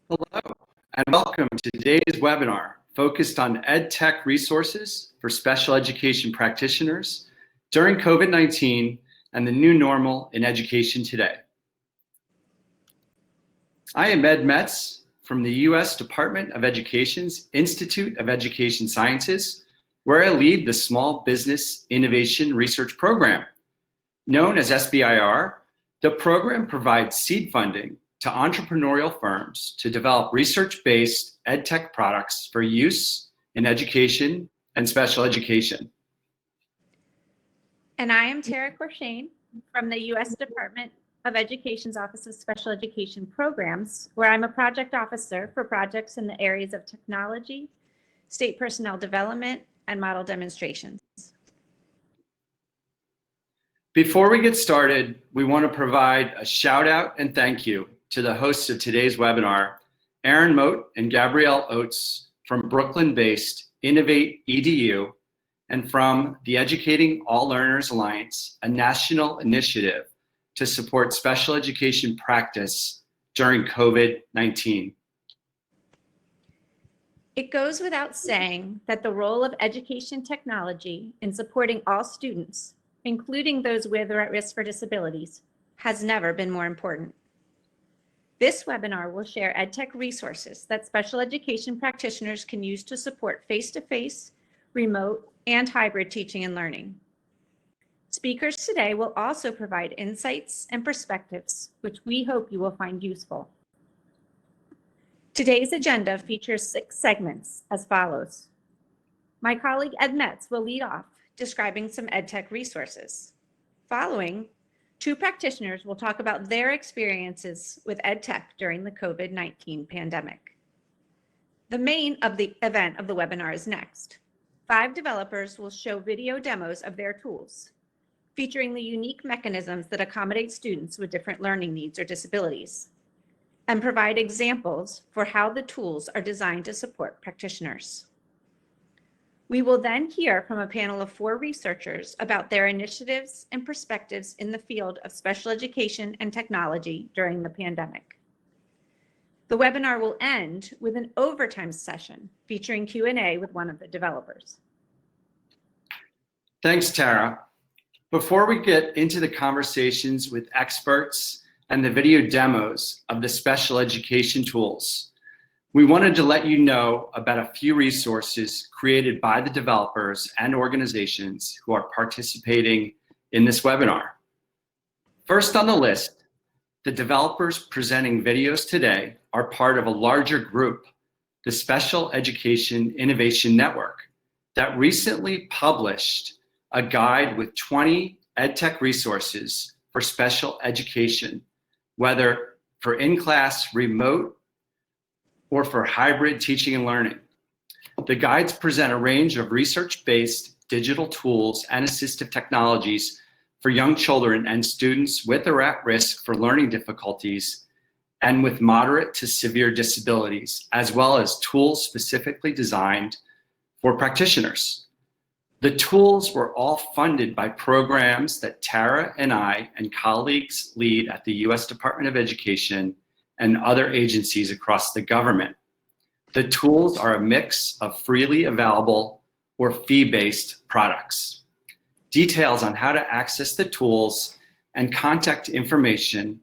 Hello, and welcome to today's webinar focused on EdTech resources for special education practitioners during COVID-19 and the new normal in education today. I am Ed Metz from the U.S. Department of Education's Institute of Education Sciences, where I lead the Small Business Innovation Research Program. Known as SBIR, the program provides seed funding to entrepreneurial firms to develop research-based EdTech products for use in education and special education. And I am Tara Corshane from the U.S. Department of Education's Office of Special Education Programs, where I'm a project officer for projects in the areas of technology, state personnel development, and model demonstrations. Before we get started, we want to provide a shout out and thank you to the hosts of today's webinar, Aaron Moat and Gabrielle Oates from Brooklyn-based Innovate EDU, and from the Educating All Learners Alliance, a national initiative to support special education practice during COVID-19. It goes without saying that the role of education technology in supporting all students, including those with or at risk for disabilities, has never been more important. This webinar will share EdTech resources that special education practitioners can use to support face-to-face, remote, and hybrid teaching and learning. Speakers today will also provide insights and perspectives, which we hope you will find useful. Today's agenda features 6 segments as follows. My colleague Ed Metz will lead off, describing some EdTech resources. Following, 2 practitioners will talk about their experiences with EdTech during the COVID-19 pandemic. The main event of the webinar is next. 5 developers will show video demos of their tools, featuring the unique mechanisms that accommodate students with different learning needs or disabilities, and provide examples for how the tools are designed to support practitioners. We will then hear from a panel of 4 researchers about their initiatives and perspectives in the field of special education and technology during the pandemic. The webinar will end with an overtime session featuring Q&A with one of the developers. Thanks, Tara. Before we get into the conversations with experts and the video demos of the special education tools, we wanted to let you know about a few resources created by the developers and organizations who are participating in this webinar. First on the list, the developers presenting videos today are part of a larger group, the Special Education Innovation Network, that recently published a guide with 20 EdTech resources for special education, whether for in-class, remote, or for hybrid teaching and learning. The guides present a range of research-based digital tools and assistive technologies for young children and students with or at risk for learning difficulties and with moderate to severe disabilities, as well as tools specifically designed for practitioners. The tools were all funded by programs that Tara and I and colleagues lead at the U.S. Department of Education and other agencies across the government. The tools are a mix of freely available or fee-based products. Details on how to access the tools and contact information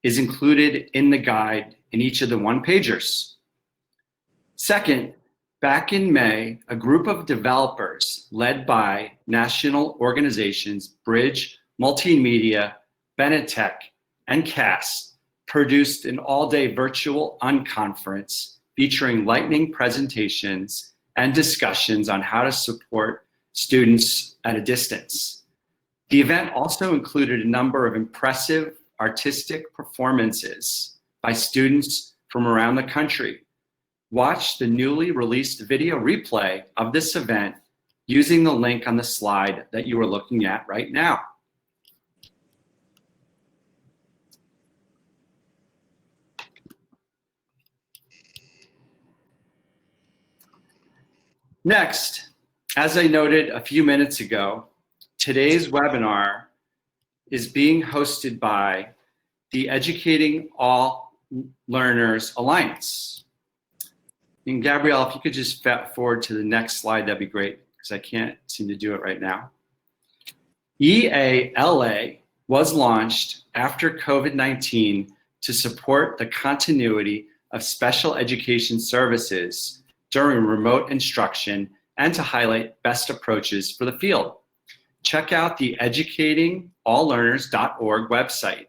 is included in the guide in each of the one-pagers. Second, back in May, a group of developers led by national organizations Bridge, Multimedia, Benetech, and CAST produced an all-day virtual unconference featuring lightning presentations and discussions on how to support students at a distance. The event also included a number of impressive artistic performances by students from around the country. Watch the newly released video replay of this event using the link on the slide that you are looking at right now. Next, as I noted a few minutes ago, today's webinar is being hosted by the Educating All Learners Alliance. And Gabrielle, if you could just fast forward to the next slide, that'd be great, because I can't seem to do it right now. EALA was launched after COVID-19 to support the continuity of special education services during remote instruction and to highlight best approaches for the field. Check out the educatingalllearners.org website,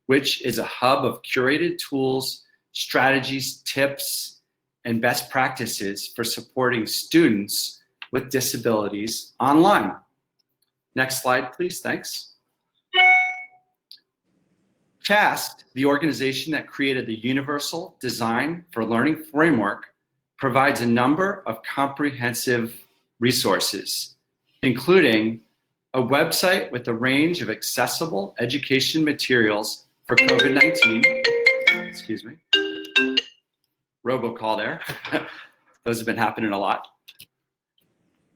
which is a hub of curated tools, strategies, tips, and best practices for supporting students with disabilities online. Next slide, please, thanks. CAST, the organization that created the Universal Design for Learning framework, provides a number of comprehensive resources, including a website with a range of accessible education materials for COVID-19. Excuse me. Robocall there. Those have been happening a lot.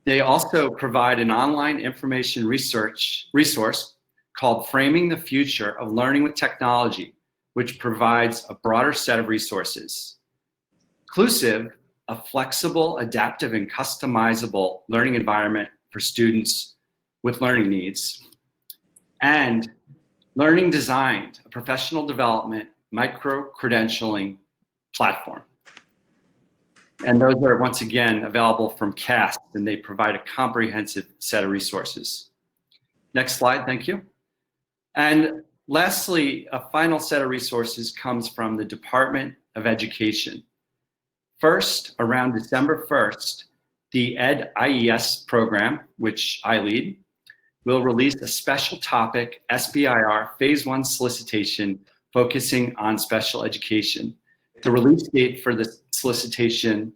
They also provide an online information resource called Framing the Future of Learning with Technology, which provides a broader set of resources. Inclusive, a flexible, adaptive, and customizable learning environment for students with learning needs. And Learning Designed, a professional development micro-credentialing platform. And those are, once again, available from CAST, and they provide a comprehensive set of resources. Next slide, thank you. And lastly, a final set of resources comes from the Department of Education. First, around December 1st, the EdIES program, which I lead, will release a special topic SBIR Phase 1 solicitation focusing on special education. The release date for the solicitation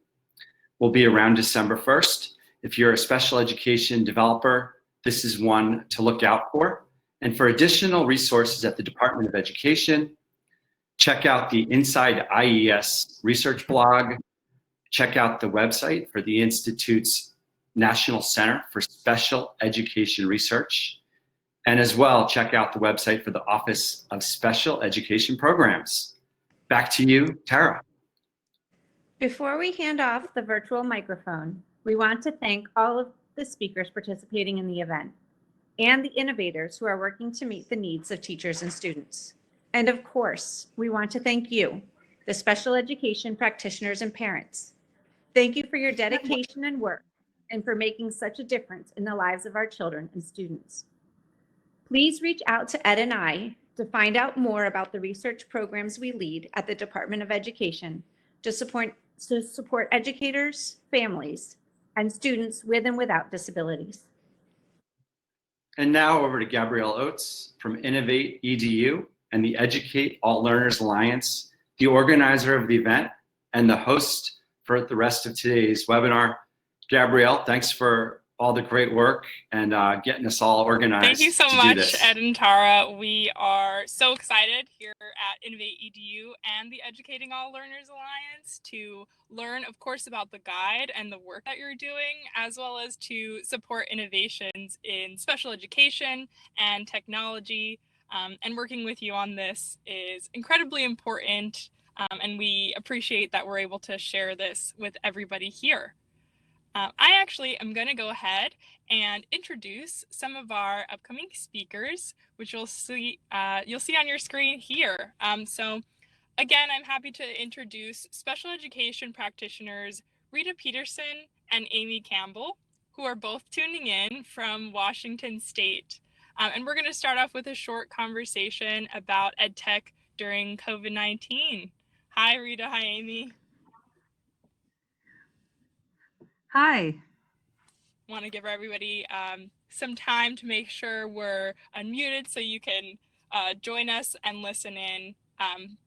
will be around December 1st. If you're a special education developer, this is one to look out for. And for additional resources at the Department of Education, check out the Inside IES research blog, check out the website for the Institute's National Center for Special Education Research, and as well, check out the website for the Office of Special Education Programs. Back to you, Tara. Before we hand off the virtual microphone, we want to thank all of the speakers participating in the event and the innovators who are working to meet the needs of teachers and students. And of course, we want to thank you, the special education practitioners and parents. Thank you for your dedication and work and for making such a difference in the lives of our children and students. Please reach out to Ed and I to find out more about the research programs we lead at the Department of Education to support educators, families, and students with and without disabilities. And now over to Gabrielle Oates from Innovate EDU and the Educate All Learners Alliance, the organizer of the event and the host for the rest of today's webinar. Gabrielle, thanks for all the great work and getting us all organized. Thank you so much, Ed and Tara. We are so excited here at Innovate EDU and the Educating All Learners Alliance to learn, of course, about the guide and the work that you're doing, as well as to support innovations in special education and technology. And working with you on this is incredibly important, and we appreciate that we're able to share this with everybody here. I actually am going to go ahead and introduce some of our upcoming speakers, which you'll see on your screen here. So again, I'm happy to introduce special education practitioners Rita Peterson and Amy Campbell, who are both tuning in from Washington State. And we're going to start off with a short conversation about EdTech during COVID-19. Hi, Rita. Hi, Amy. Hi. Want to give everybody some time to make sure we're unmuted so you can join us and listen in.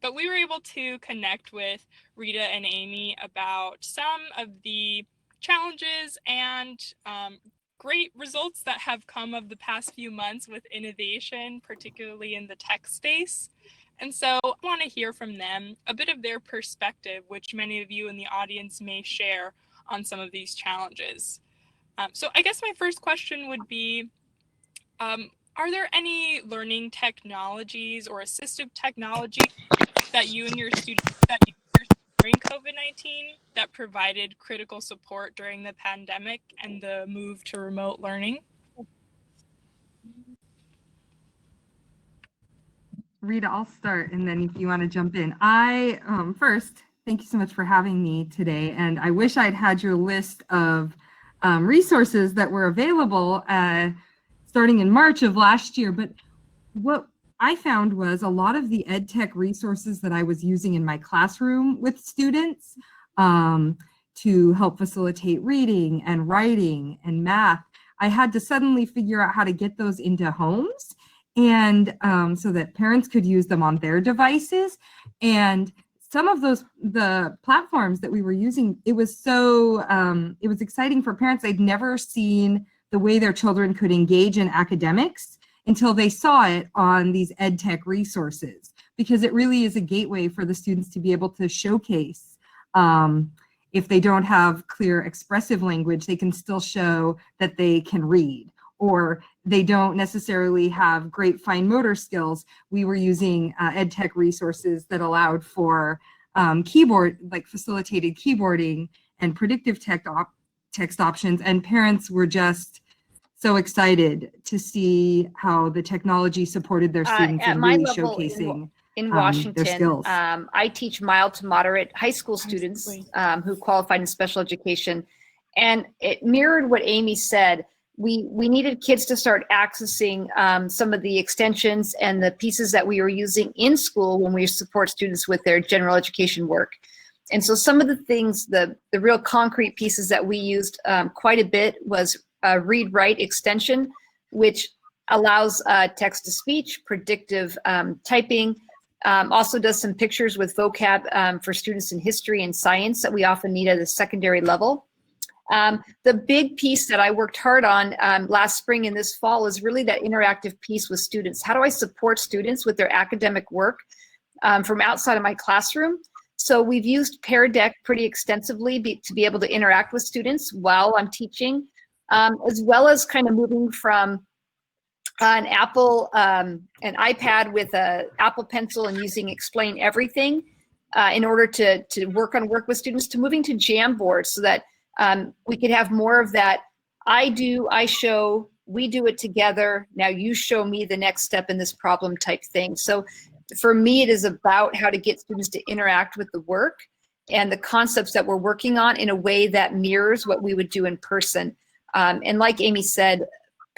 But we were able to connect with Rita and Amy about some of the challenges and great results that have come of the past few months with innovation, particularly in the tech space. And so I want to hear from them a bit of their perspective, which many of you in the audience may share on some of these challenges. So I guess my first question would be, are there any learning technologies or assistive technology that you and your students during COVID-19 that provided critical support during the pandemic and the move to remote learning? Rita, I'll start, and then if you want to jump in. First, thank you so much for having me today. And I wish I'd had your list of resources that were available starting in March of last year. But what I found was a lot of the EdTech resources that I was using in my classroom with students to help facilitate reading and writing and math, I had to suddenly figure out how to get those into homes, and so that parents could use them on their devices. And some of the platforms that we were using, it was exciting for parents. They'd never seen the way their children could engage in academics until they saw it on these EdTech resources, because it really is a gateway for the students to be able to showcase. If they don't have clear expressive language, they can still show that they can read, or they don't necessarily have great fine motor skills. We were using EdTech resources that allowed for facilitated keyboarding and predictive text options, and parents were just so excited to see how the technology supported their students At and my really level showcasing in their Washington, skills. I teach mild to moderate high school students who qualified in special education. And it mirrored what Amy said. We needed kids to start accessing some of the extensions and the pieces that we were using in school when we support students with their general education work. And so some of the things, the real concrete pieces that we used quite a bit was read write extension, which allows text to speech, predictive typing, also does some pictures with vocab for students in history and science that we often need at a secondary level. The big piece that I worked hard on last spring and this fall is really that interactive piece with students. How do I support students with their academic work from outside of my classroom? So we've used Pear Deck pretty extensively to be able to interact with students while I'm teaching, as well as kind of moving from an iPad with an Apple Pencil and using Explain Everything in order to work with students, to moving to Jamboard so that we could have more of that I show, we do it together, now you show me the next step in this problem type thing. So for me, it is about how to get students to interact with the work and the concepts that we're working on in a way that mirrors what we would do in person. And like Amy said,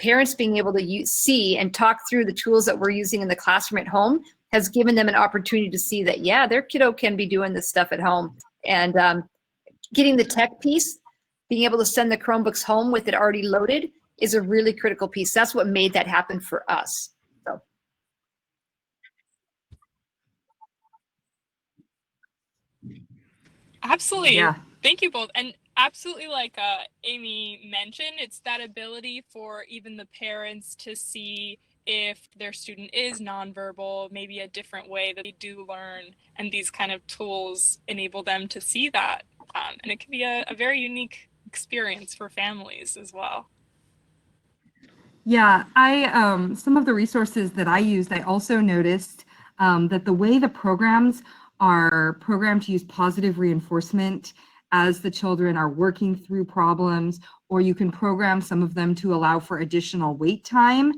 parents being able to see and talk through the tools that we're using in the classroom at home has given them an opportunity to see that, yeah, their kiddo can be doing this stuff at home. And getting the tech piece, being able to send the Chromebooks home with it already loaded is a really critical piece. That's what made that happen for us. So. Absolutely. Yeah. Thank you both. And absolutely, like Amy mentioned, it's that ability for even the parents to see if their student is nonverbal, maybe a different way that they do learn, and these kind of tools enable them to see that. And it can be a very unique experience for families as well. Yeah, some of the resources that I used, I also noticed that the way the programs are programmed to use positive reinforcement as the children are working through problems, or you can program some of them to allow for additional wait time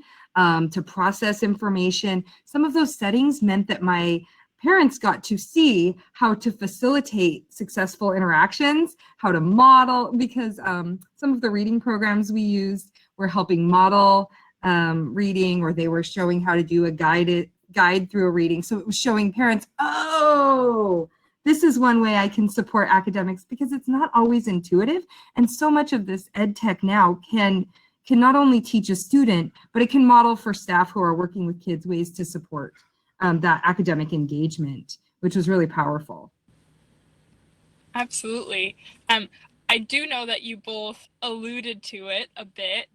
to process information. Some of those settings meant that my parents got to see how to facilitate successful interactions, how to model, because some of the reading programs we used were helping model reading, or they were showing how to do a guide through a reading. So it was showing parents, oh, this is one way I can support academics, because it's not always intuitive. And so much of this EdTech now can not only teach a student, but it can model for staff who are working with kids ways to support that academic engagement, which was really powerful. Absolutely. I do know that you both alluded to it a bit,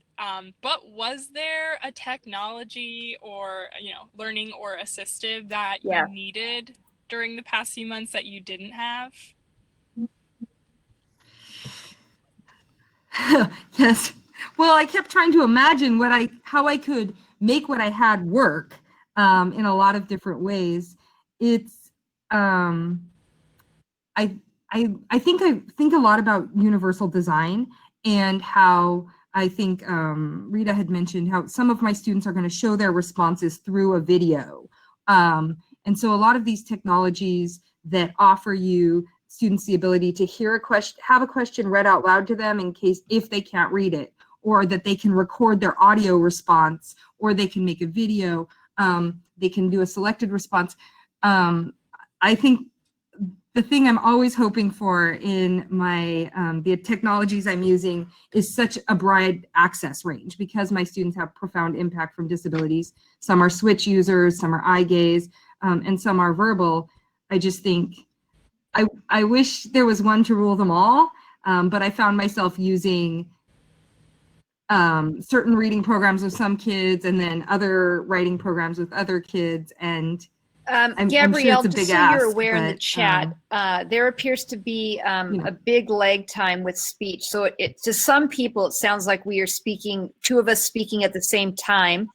but was there a technology or, learning or assistive that you needed during the past few months that you didn't have? Yes. Well, I kept trying to imagine how I could make what I had work in a lot of different ways. I think a lot about universal design and how I think Rita had mentioned how some of my students are going to show their responses through a video. And so a lot of these technologies that offer you students the ability to hear a question, have a question read out loud to them in case if they can't read it, or that they can record their audio response, or they can make a video, they can do a selected response. I think the thing I'm always hoping for in my the technologies I'm using is such a broad access range, because my students have profound impact from disabilities. Some are switch users, some are eye gaze, and some are verbal. I just think I wish there was one to rule them all, but I found myself using certain reading programs with some kids and then other writing programs with other kids. And Gabrielle, I'm sure it's a just big so ask, you're aware in the but, chat, there appears to be a big lag time with speech. So it to some people, it sounds like we are speaking, two of us speaking at the same time.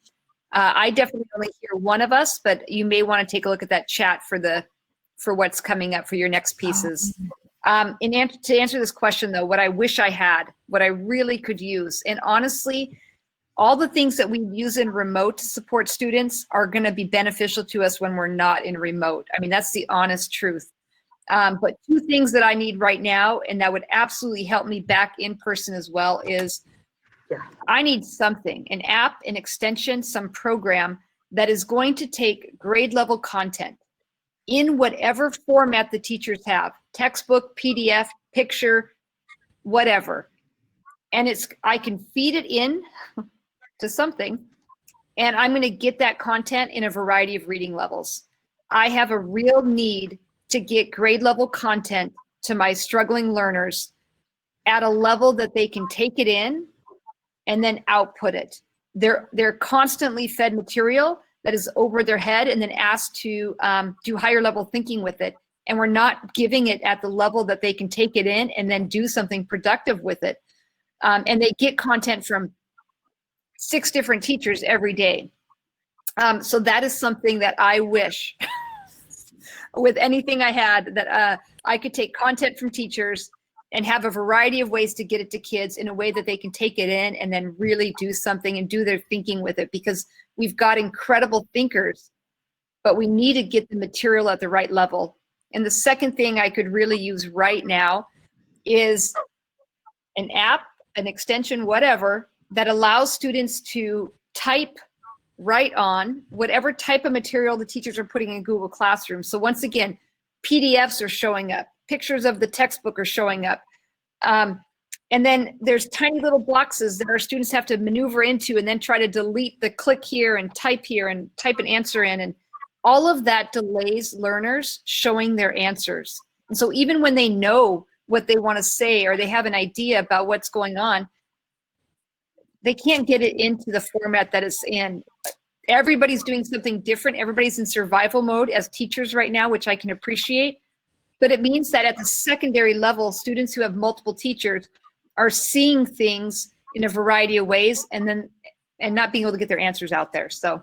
I definitely only hear one of us, but you may want to take a look at that chat for what's coming up for your next pieces. To answer this question though, what I wish I had, what I really could use, and honestly, all the things that we use in remote to support students are going to be beneficial to us when we're not in remote. I mean, that's the honest truth. But two things that I need right now, and that would absolutely help me back in person as well, is I need something, an app, an extension, some program that is going to take grade level content in whatever format the teachers have, textbook, PDF, picture, whatever. And I can feed it in to something, and I'm going to get that content in a variety of reading levels. I have a real need to get grade level content to my struggling learners at a level that they can take it in and then output it. They're constantly fed material that is over their head and then asked to do higher level thinking with it. And we're not giving it at the level that they can take it in and then do something productive with it. And they get content from 6 different teachers every day. So that is something that I wish with anything I had, that I could take content from teachers and have a variety of ways to get it to kids in a way that they can take it in and then really do something and do their thinking with it, because we've got incredible thinkers, but we need to get the material at the right level. And the second thing I could really use right now is an app, an extension, whatever, that allows students to type right on whatever type of material the teachers are putting in Google Classroom. So once again, PDFs are showing up, pictures of the textbook are showing up. And then there's tiny little boxes that our students have to maneuver into and then try to delete the click here and type an answer in. And all of that delays learners showing their answers. And so even when they know what they want to say or they have an idea about what's going on, they can't get it into the format that it's in. Everybody's doing something different. Everybody's in survival mode as teachers right now, which I can appreciate. But it means that at the secondary level, students who have multiple teachers are seeing things in a variety of ways and not being able to get their answers out there. So.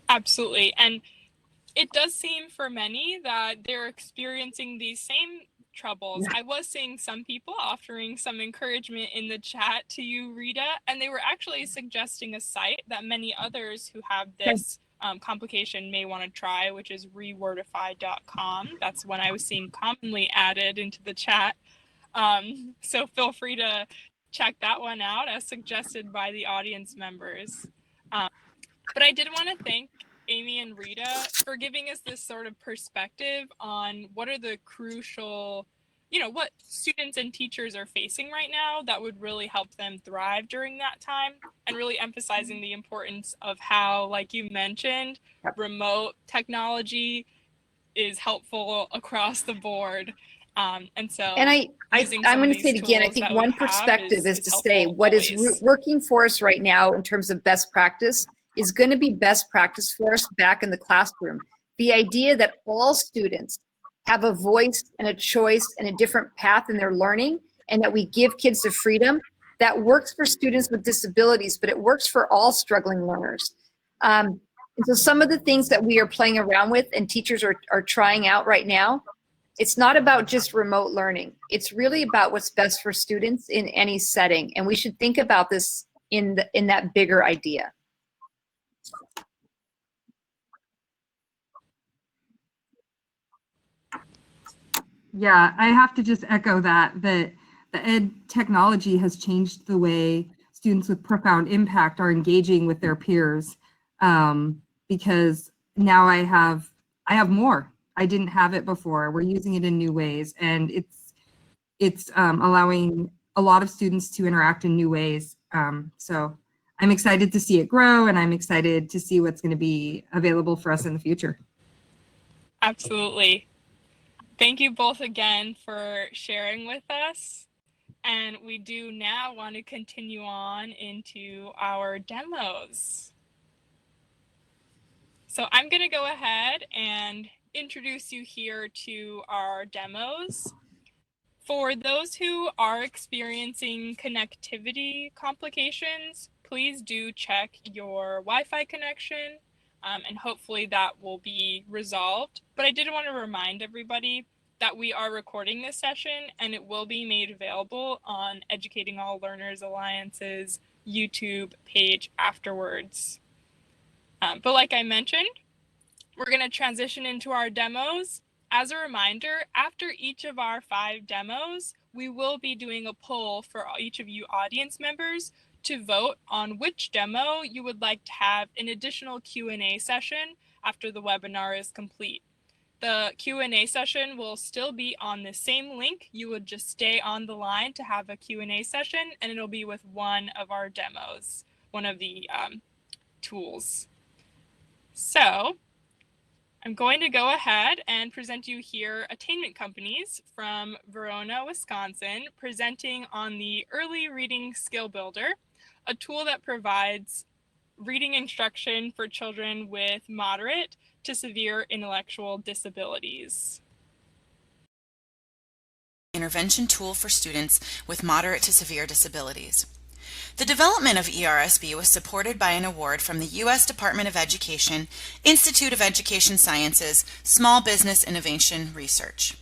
Absolutely. And it does seem for many that they're experiencing these same troubles. I was seeing some people offering some encouragement in the chat to you, Rita, and they were actually suggesting a site that many others who have this complication may want to try, which is rewordify.com. That's one I was seeing commonly added into the chat. So feel free to check that one out as suggested by the audience members. But I did want to thank Amy and Rita for giving us this sort of perspective on what are the crucial, what students and teachers are facing right now that would really help them thrive during that time, and really emphasizing the importance of how, like you mentioned, remote technology is helpful across the board. I'm going to say it again. I think one perspective is to say what is working for us right now in terms of best practice is going to be best practice for us back in the classroom. The idea that all students have a voice and a choice and a different path in their learning, and that we give kids the freedom that works for students with disabilities, but it works for all struggling learners. And so some of the things that we are playing around with and teachers are trying out right now, it's not about just remote learning. It's really about what's best for students in any setting. And we should think about this in that bigger idea. Yeah, I have to just echo that the ed technology has changed the way students with profound impact are engaging with their peers, because now I have more. I didn't have it before. We're using it in new ways, and it's allowing a lot of students to interact in new ways. So I'm excited to see it grow, and I'm excited to see what's going to be available for us in the future. Absolutely. Thank you both again for sharing with us. And we do now want to continue on into our demos. So I'm going to go ahead and introduce you here to our demos. For those who are experiencing connectivity complications, please do check your Wi-Fi connection, and hopefully that will be resolved. But I did want to remind everybody that we are recording this session and it will be made available on Educating All Learners Alliance's YouTube page afterwards. But like I mentioned, we're going to transition into our demos. As a reminder, after each of our 5 demos, we will be doing a poll for each of you audience members to vote on which demo you would like to have an additional Q&A session after the webinar is complete. The Q&A session will still be on the same link. You would just stay on the line to have a Q&A session, and it'll be with one of our demos, one of the tools. So I'm going to go ahead and present you here Attainment Companies from Verona, Wisconsin, presenting on the Early Reading Skill Builder, a tool that provides reading instruction for children with moderate to severe intellectual disabilities. Intervention tool for students with moderate to severe disabilities. The development of ERSB was supported by an award from the U.S. Department of Education, Institute of Education Sciences, Small Business Innovation Research.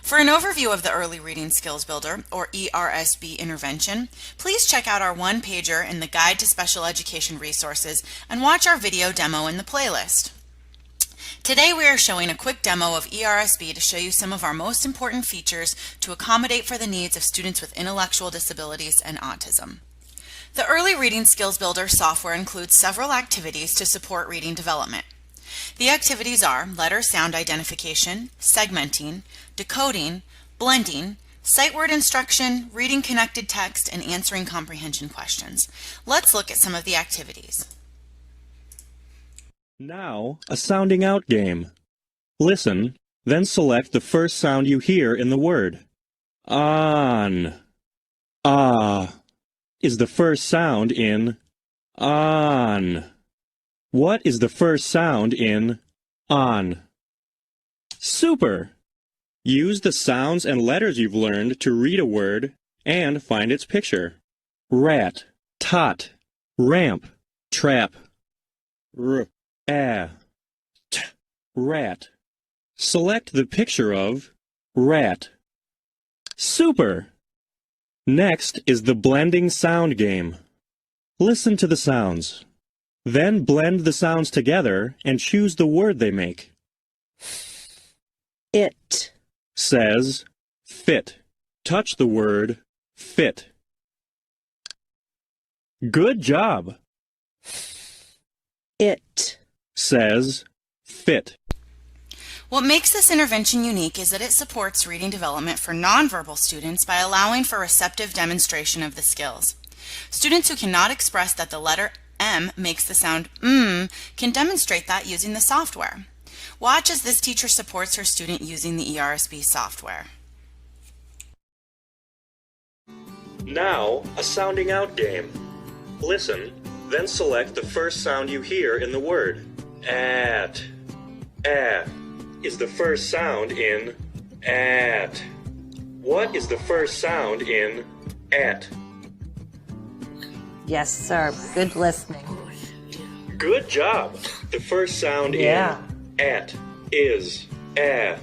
For an overview of the Early Reading Skills Builder, or ERSB intervention, please check out our one-pager in the Guide to Special Education Resources and watch our video demo in the playlist. Today we are showing a quick demo of ERSB to show you some of our most important features to accommodate for the needs of students with intellectual disabilities and autism. The Early Reading Skills Builder software includes several activities to support reading development. The activities are letter-sound identification, segmenting, decoding, blending, sight word instruction, reading connected text, and answering comprehension questions. Let's look at some of the activities. Now, a sounding out game. Listen, then select the first sound you hear in the word. On. Ah is the first sound in on. What is the first sound in on? Super! Use the sounds and letters you've learned to read a word and find its picture. Rat, tot, ramp, trap. Rat. Select the picture of rat. Super! Next is the blending sound game. Listen to the sounds. Then blend the sounds together and choose the word they make. It Says fit. Touch the word fit. Good job. It Says fit. What makes this intervention unique is that it supports reading development for nonverbal students by allowing for receptive demonstration of the skills. Students who cannot express that the letter M makes the sound can demonstrate that using the software. Watch as this teacher supports her student using the ERSB software. Now, a sounding out game. Listen, then select the first sound you hear in the word. At. Is the first sound in at. What is the first sound in at? Yes, sir. Good listening. Good job. The first sound Yeah. in at is a.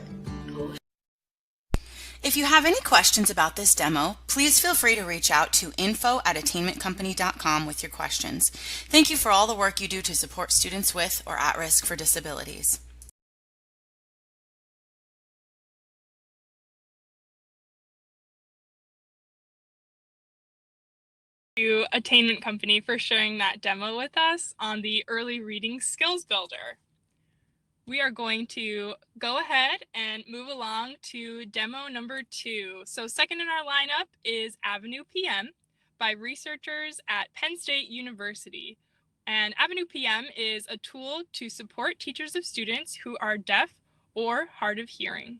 If you have any questions about this demo, please feel free to reach out to info@attainmentcompany.com with your questions. Thank you for all the work you do to support students with or at risk for disabilities. To Attainment Company for sharing that demo with us on the Early Reading Skills Builder. We are going to go ahead and move along to demo number 2. So second in our lineup is Avenue PM by researchers at Penn State University. And Avenue PM is a tool to support teachers of students who are deaf or hard of hearing.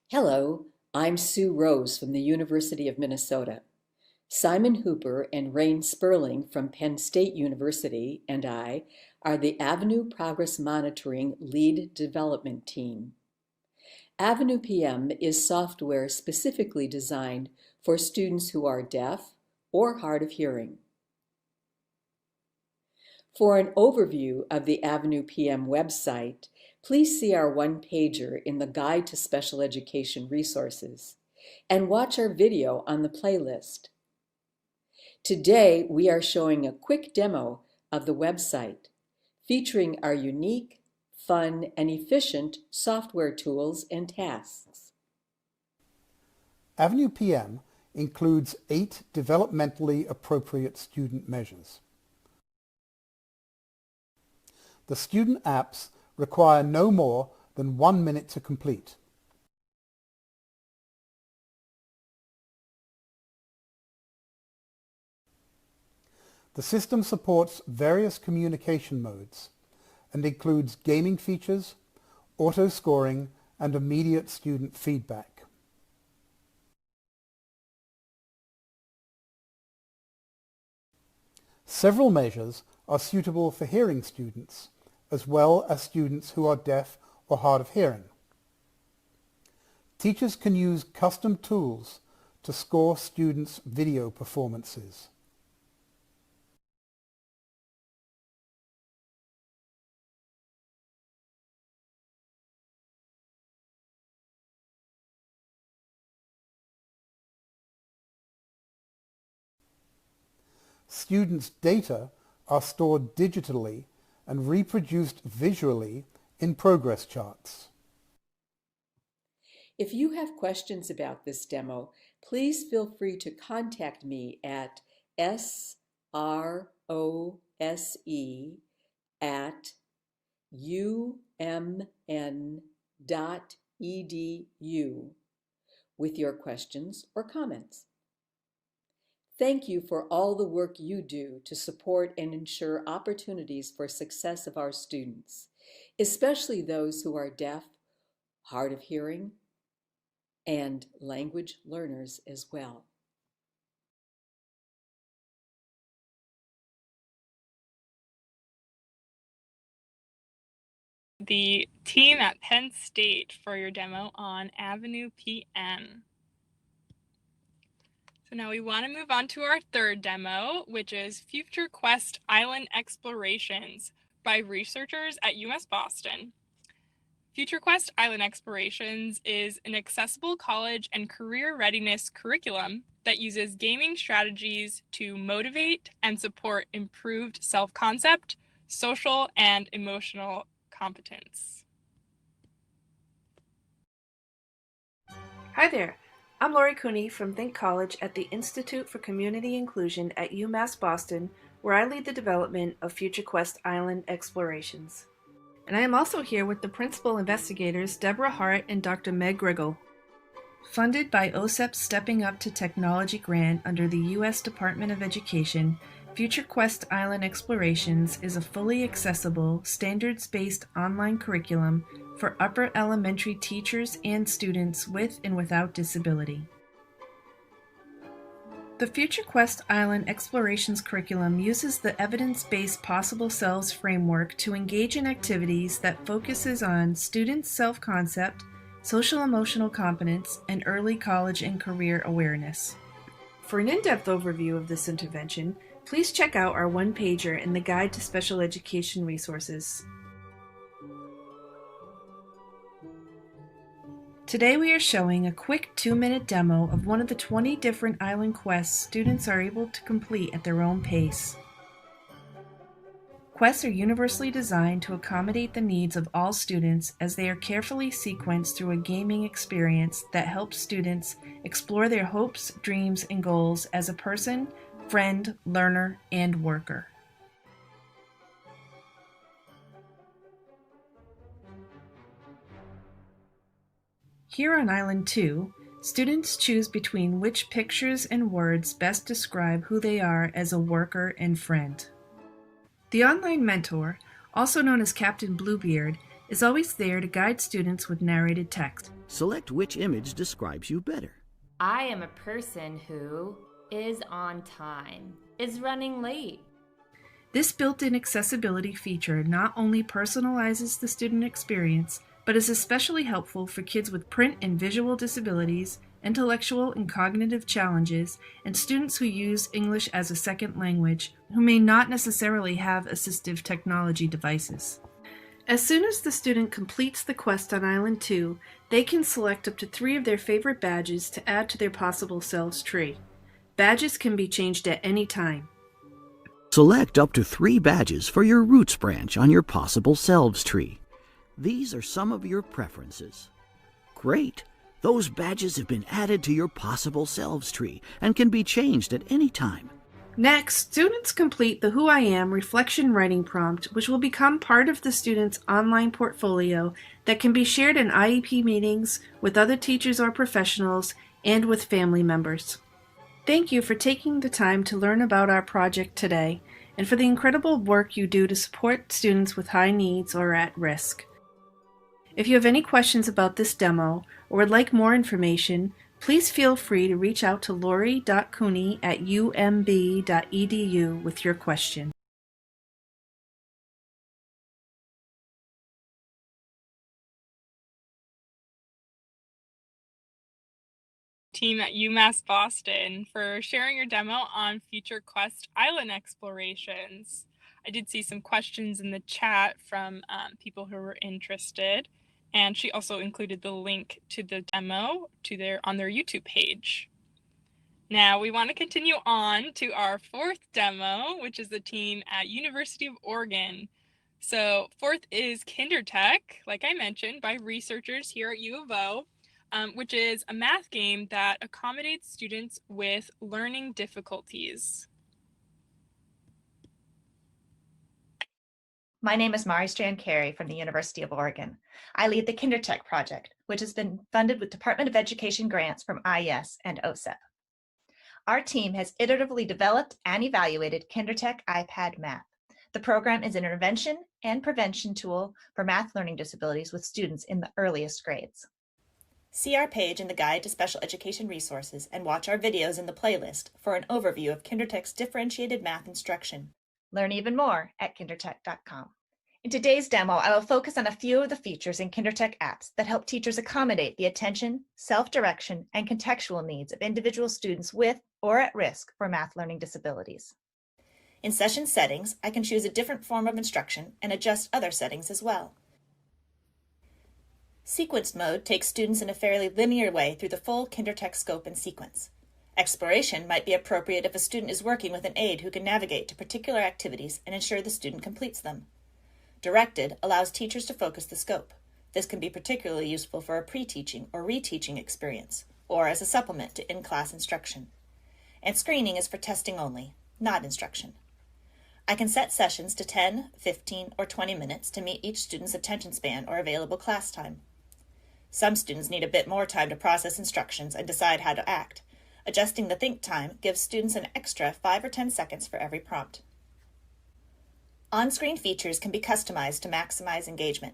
Hello, I'm Sue Rose from the University of Minnesota. Simon Hooper and Rain Sperling from Penn State University and I are the Avenue Progress Monitoring Lead Development Team. Avenue PM is software specifically designed for students who are deaf or hard of hearing. For an overview of the Avenue PM website, please see our one-pager in the Guide to Special Education Resources and watch our video on the playlist. Today, we are showing a quick demo of the website, featuring our unique, fun, and efficient software tools and tasks. Avenue PM includes 8 developmentally appropriate student measures. The student apps require no more than 1 minute to complete. The system supports various communication modes and includes gaming features, auto-scoring, and immediate student feedback. Several measures are suitable for hearing students, as well as students who are deaf or hard of hearing. Teachers can use custom tools to score students' video performances. Students' data are stored digitally and reproduced visually in progress charts. If you have questions about this demo, please feel free to contact me at srose@umn.edu with your questions or comments. Thank you for all the work you do to support and ensure opportunities for success of our students, especially those who are deaf, hard of hearing, and language learners as well. The team at Penn State for your demo on Avenue PM. So now we want to move on to our third demo, which is Future Quest Island Explorations by researchers at UMass Boston. Future Quest Island Explorations is an accessible college and career readiness curriculum that uses gaming strategies to motivate and support improved self-concept, social, and emotional competence. Hi there. I'm Lori Cooney from Think College at the Institute for Community Inclusion at UMass Boston, where I lead the development of Future Quest Island Explorations. And I am also here with the principal investigators Deborah Hart and Dr. Meg Griggle. Funded by OSEP's Stepping Up to Technology grant under the U.S. Department of Education, Future Quest Island Explorations is a fully accessible, standards-based online curriculum for upper elementary teachers and students with and without disability. The Future Quest Island Explorations curriculum uses the evidence-based Possible Selves framework to engage in activities that focuses on students' self-concept, social-emotional competence, and early college and career awareness. For an in-depth overview of this intervention, please check out our one-pager in the Guide to Special Education Resources. Today we are showing a quick 2-minute demo of one of the 20 different island quests students are able to complete at their own pace. Quests are universally designed to accommodate the needs of all students as they are carefully sequenced through a gaming experience that helps students explore their hopes, dreams, and goals as a person, friend, learner, and worker. Here on Island 2, students choose between which pictures and words best describe who they are as a worker and friend. The online mentor, also known as Captain Bluebeard, is always there to guide students with narrated text. Select which image describes you better. I am a person who is on time, is running late. This built-in accessibility feature not only personalizes the student experience, but is especially helpful for kids with print and visual disabilities, intellectual and cognitive challenges, and students who use English as a second language who may not necessarily have assistive technology devices. As soon as the student completes the quest on Island 2, they can select up to 3 of their favorite badges to add to their possible selves tree. Badges can be changed at any time. Select up to 3 badges for your roots branch on your possible selves tree. These are some of your preferences. Great! Those badges have been added to your possible selves tree and can be changed at any time. Next, students complete the Who I Am reflection writing prompt, which will become part of the student's online portfolio that can be shared in IEP meetings with other teachers or professionals and with family members. Thank you for taking the time to learn about our project today and for the incredible work you do to support students with high needs or at risk. If you have any questions about this demo or would like more information, please feel free to reach out to lori.cooney@umb.edu with your question. Team at UMass Boston for sharing your demo on Future Quest Island explorations. I did see some questions in the chat from people who were interested, and she also included the link to the demo on their YouTube page. Now we want to continue on to our 4th demo, which is the team at University of Oregon. So 4th is kindertek, like I mentioned, by researchers here at U of O, which is a math game that accommodates students with learning difficulties. My name is Mari Strand-Carey from the University of Oregon. I lead the kindertek project, which has been funded with Department of Education grants from IES and OSEP. Our team has iteratively developed and evaluated kindertek iPad Math. The program is an intervention and prevention tool for math learning disabilities with students in the earliest grades. See our page in the Guide to Special Education Resources and watch our videos in the playlist for an overview of kindertek's differentiated math instruction. Learn even more at kindertek.com. In today's demo, I will focus on a few of the features in kindertek apps that help teachers accommodate the attention, self-direction, and contextual needs of individual students with or at risk for math learning disabilities. In session settings, I can choose a different form of instruction and adjust other settings as well. Sequenced mode takes students in a fairly linear way through the full kindertek scope and sequence. Exploration might be appropriate if a student is working with an aide who can navigate to particular activities and ensure the student completes them. Directed allows teachers to focus the scope. This can be particularly useful for a pre-teaching or reteaching experience, or as a supplement to in-class instruction. And screening is for testing only, not instruction. I can set sessions to 10, 15, or 20 minutes to meet each student's attention span or available class time. Some students need a bit more time to process instructions and decide how to act. Adjusting the think time gives students an extra 5 or 10 seconds for every prompt. On-screen features can be customized to maximize engagement.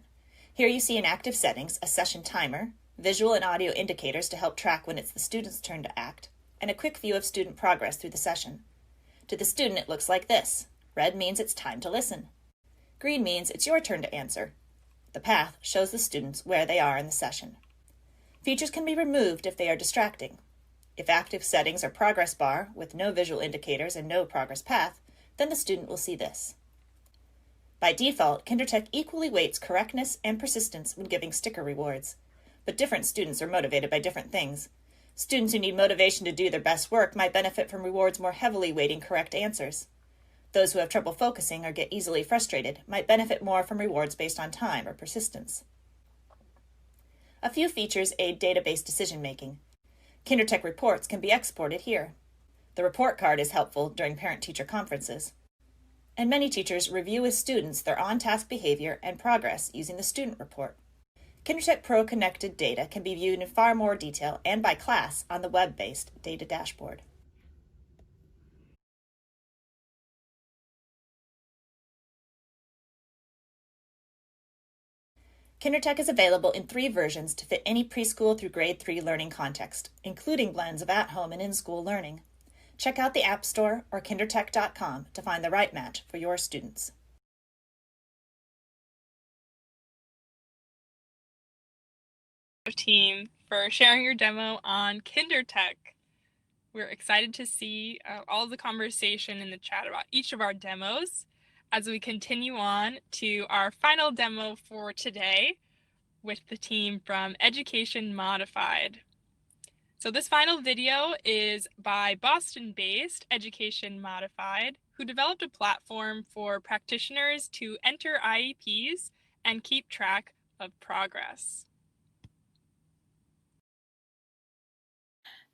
Here you see in active settings a session timer, visual and audio indicators to help track when it's the student's turn to act, and a quick view of student progress through the session. To the student, it looks like this. Red means it's time to listen. Green means it's your turn to answer. The path shows the students where they are in the session. Features can be removed if they are distracting. If active settings are progress bar with no visual indicators and no progress path, then the student will see this. By default, kindertek equally weights correctness and persistence when giving sticker rewards, but different students are motivated by different things. Students who need motivation to do their best work might benefit from rewards more heavily weighting correct answers. Those who have trouble focusing or get easily frustrated might benefit more from rewards based on time or persistence. A few features aid database decision-making. kindertek reports can be exported here. The report card is helpful during parent-teacher conferences. And many teachers review with students their on-task behavior and progress using the student report. kindertek Pro connected data can be viewed in far more detail and by class on the web-based data dashboard. kindertek is available in 3 versions to fit any preschool through grade 3 learning context, including blends of at-home and in-school learning. Check out the App Store or kindertek.com to find the right match for your students. Team for sharing your demo on kindertek. We're excited to see all the conversation in the chat about each of our demos as we continue on to our final demo for today with the team from Education Modified. So this final video is by Boston-based Education Modified, who developed a platform for practitioners to enter IEPs and keep track of progress.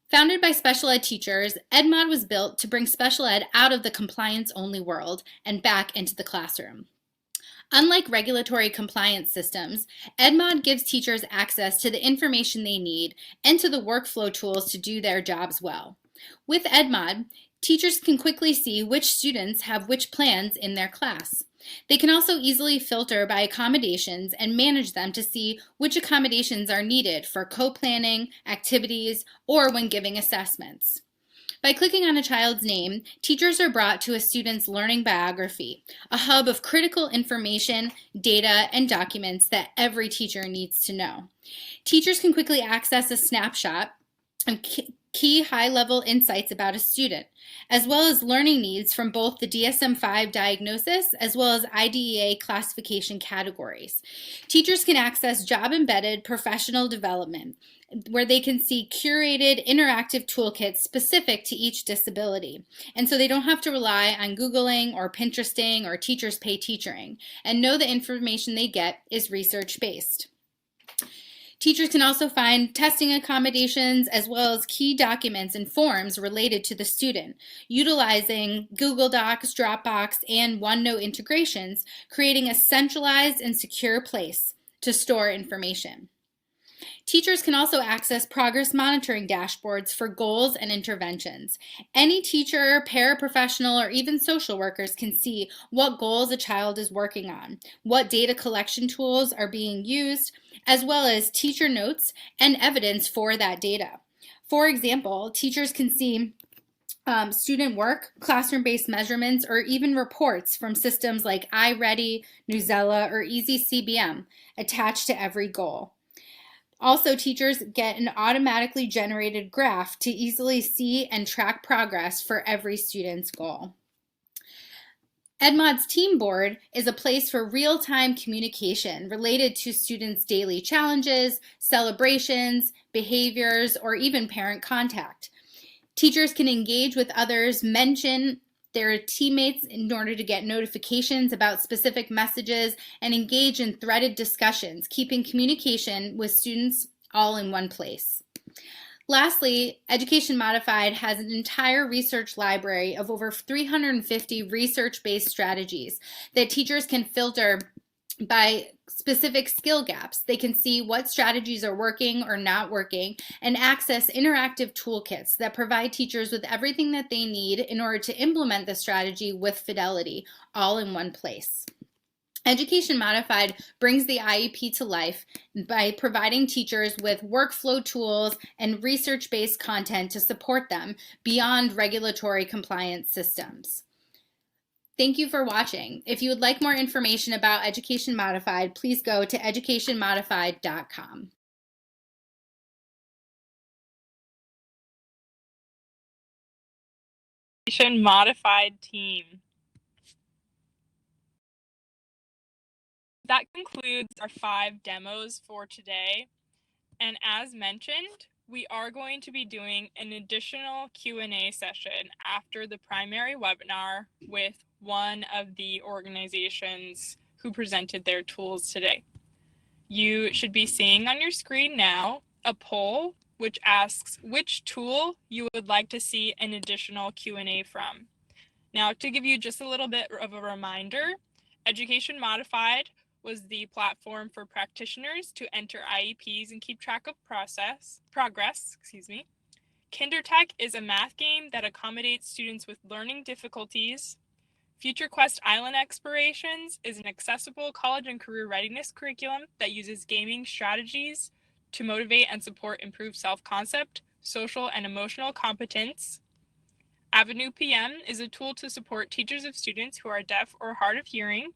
Founded by special ed teachers, EdMod was built to bring special ed out of the compliance-only world and back into the classroom. Unlike regulatory compliance systems, EdMod gives teachers access to the information they need and to the workflow tools to do their jobs well. With EdMod, teachers can quickly see which students have which plans in their class. They can also easily filter by accommodations and manage them to see which accommodations are needed for co-planning, activities, or when giving assessments. By clicking on a child's name, teachers are brought to a student's learning biography, a hub of critical information, data, and documents that every teacher needs to know. Teachers can quickly access a snapshot of key high-level insights about a student, as well as learning needs from both the DSM-5 diagnosis as well as IDEA classification categories. Teachers can access job-embedded professional development, where they can see curated interactive toolkits specific to each disability. And so they don't have to rely on Googling or Pinteresting or Teachers Pay Teachering, and know the information they get is research-based. Teachers can also find testing accommodations as well as key documents and forms related to the student, utilizing Google Docs, Dropbox, and OneNote integrations, creating a centralized and secure place to store information. Teachers can also access progress monitoring dashboards for goals and interventions. Any teacher, paraprofessional, or even social workers can see what goals a child is working on, what data collection tools are being used, as well as teacher notes and evidence for that data. For example, teachers can see student work, classroom-based measurements, or even reports from systems like iReady, Newsela, or EasyCBM attached to every goal. Also, teachers get an automatically generated graph to easily see and track progress for every student's goal. EdMod's team board is a place for real-time communication related to students' daily challenges, celebrations, behaviors, or even parent contact. Teachers can engage with others, mention their teammates in order to get notifications about specific messages, and engage in threaded discussions, keeping communication with students all in one place. Lastly, Education Modified has an entire research library of over 350 research-based strategies that teachers can filter by specific skill gaps. They can see what strategies are working or not working and access interactive toolkits that provide teachers with everything that they need in order to implement the strategy with fidelity, all in one place. Education Modified brings the IEP to life by providing teachers with workflow tools and research-based content to support them beyond regulatory compliance systems. Thank you for watching. If you would like more information about Education Modified, please go to educationmodified.com. Modified team. That concludes our 5 demos for today. And as mentioned, we are going to be doing an additional Q&A session after the primary webinar with one of the organizations who presented their tools today. You should be seeing on your screen now a poll which asks which tool you would like to see an additional Q&A from. Now, to give you just a little bit of a reminder, Education Modified was the platform for practitioners to enter IEPs and keep track of progress. kindertek is a math game that accommodates students with learning difficulties. Future Quest Island Explorations is an accessible college and career readiness curriculum that uses gaming strategies to motivate and support improved self-concept, social and emotional competence. Avenue PM is a tool to support teachers of students who are deaf or hard of hearing.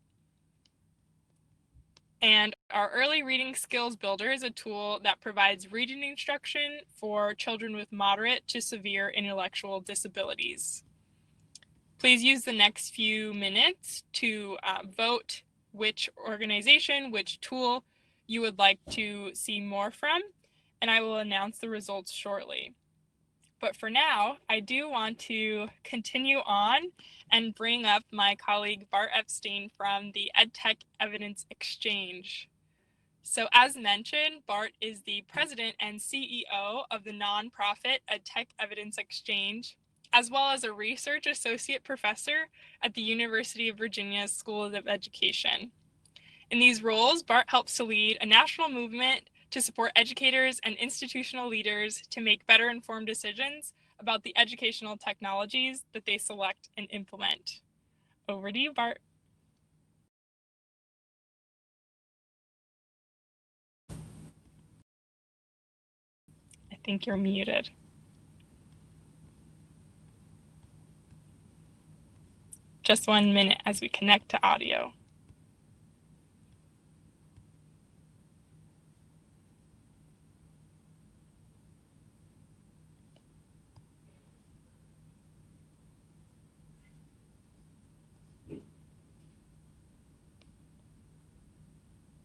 And our Early Reading Skills Builder is a tool that provides reading instruction for children with moderate to severe intellectual disabilities. Please use the next few minutes to vote which organization, which tool you would like to see more from, and I will announce the results shortly. But for now, I do want to continue on and bring up my colleague Bart Epstein from the EdTech Evidence Exchange. So as mentioned, Bart is the president and CEO of the nonprofit EdTech Evidence Exchange, as well as a research associate professor at the University of Virginia's School of Education. In these roles, Bart helps to lead a national movement to support educators and institutional leaders to make better informed decisions about the educational technologies that they select and implement. Over to you, Bart. I think you're muted. Just 1 minute as we connect to audio.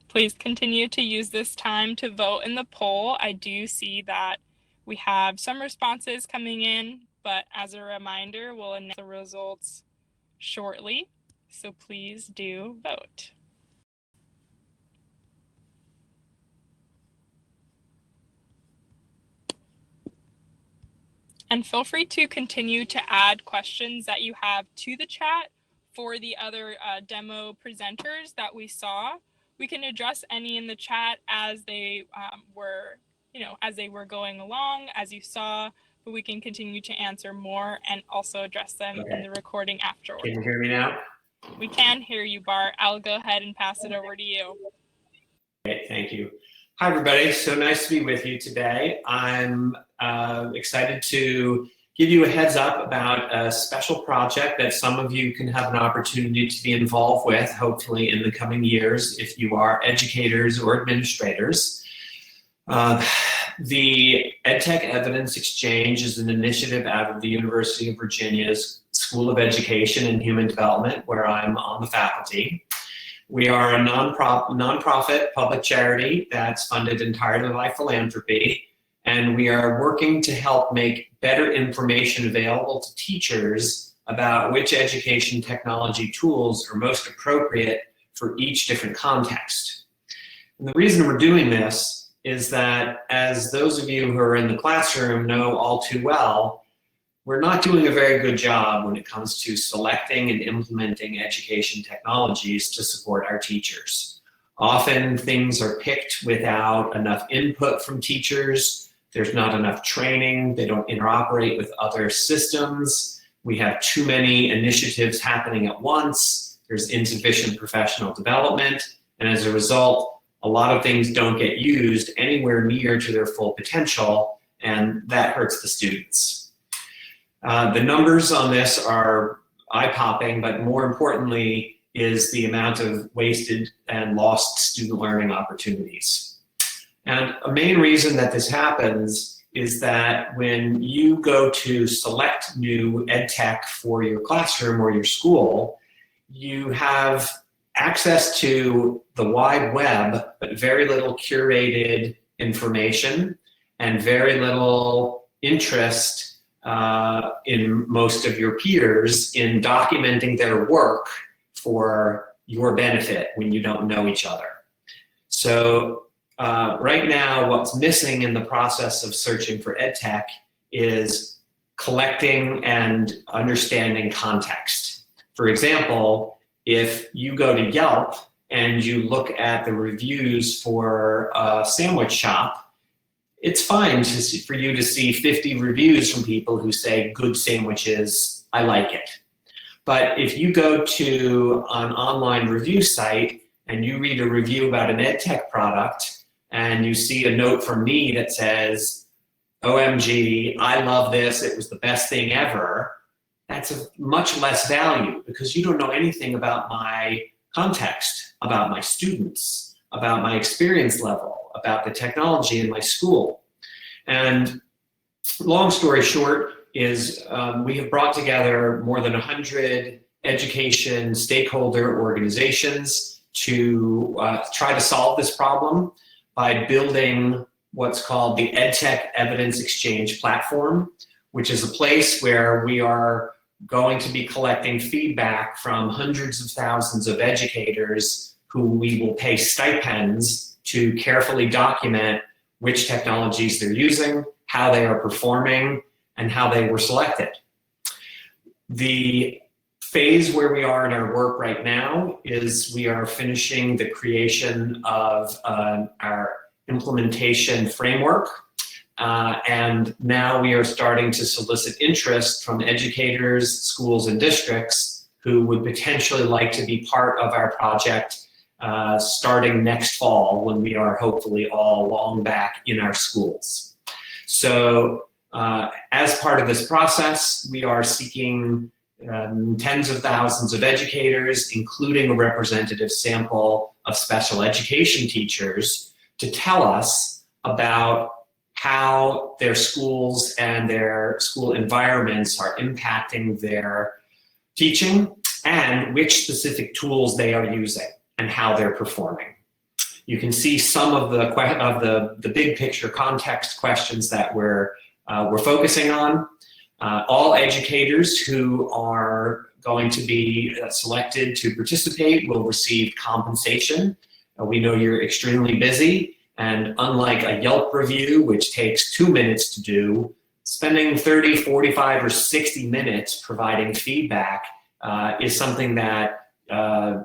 Please continue to use this time to vote in the poll. I do see that we have some responses coming in, but as a reminder, we'll announce the results shortly. So please do vote. And feel free to continue to add questions that you have to the chat for the other demo presenters that we saw. We can address any in the chat as they were going along, as you saw, but we can continue to answer more and also address them in the recording afterwards. Can you hear me now? We can hear you, Bart. I'll go ahead and pass it over to you. Great, thank you. Hi, everybody. So nice to be with you today. I'm excited to give you a heads up about a special project that some of you can have an opportunity to be involved with, hopefully in the coming years, if you are educators or administrators. The EdTech Evidence Exchange is an initiative out of the University of Virginia's School of Education and Human Development, where I'm on the faculty. We are a nonprofit public charity that's funded entirely by philanthropy, and we are working to help make better information available to teachers about which education technology tools are most appropriate for each different context. And the reason we're doing this is that, as those of you who are in the classroom know all too well, we're not doing a very good job when it comes to selecting and implementing education technologies to support our teachers. Often things are picked without enough input from teachers. There's not enough training. They don't interoperate with other systems. We have too many initiatives happening at once. There's insufficient professional development. And as a result, a lot of things don't get used anywhere near to their full potential, and that hurts the students. The numbers on this are eye-popping, but more importantly is the amount of wasted and lost student learning opportunities. And a main reason that this happens is that when you go to select new EdTech for your classroom or your school, you have access to the wide web, but very little curated information and very little interest in most of your peers in documenting their work for your benefit when you don't know each other. So right now, what's missing in the process of searching for EdTech is collecting and understanding context. For example, if you go to Yelp and you look at the reviews for a sandwich shop, it's fine for you to see 50 reviews from people who say, good sandwiches, I like it. But if you go to an online review site and you read a review about an EdTech product and you see a note from me that says, OMG, I love this, it was the best thing ever, that's of much less value because you don't know anything about my context, about my students, about my experience level, about the technology in my school. And long story short is we have brought together more than 100 education stakeholder organizations to try to solve this problem by building what's called the EdTech Evidence Exchange Platform, which is a place where we are going to be collecting feedback from hundreds of thousands of educators who we will pay stipends to carefully document which technologies they're using, how they are performing, and how they were selected. The phase where we are in our work right now is we are finishing the creation of our implementation framework. And now we are starting to solicit interest from educators, schools, and districts who would potentially like to be part of our project starting next fall when we are hopefully all long back in our schools. So as part of this process, we are seeking tens of thousands of educators, including a representative sample of special education teachers, to tell us about how their schools and their school environments are impacting their teaching and which specific tools they are using and how they're performing. You can see some of the big picture context questions that we're focusing on. All educators who are going to be selected to participate will receive compensation. We know you're extremely busy, and unlike a Yelp review, which takes 2 minutes to do, spending 30, 45, or 60 minutes providing feedback is something that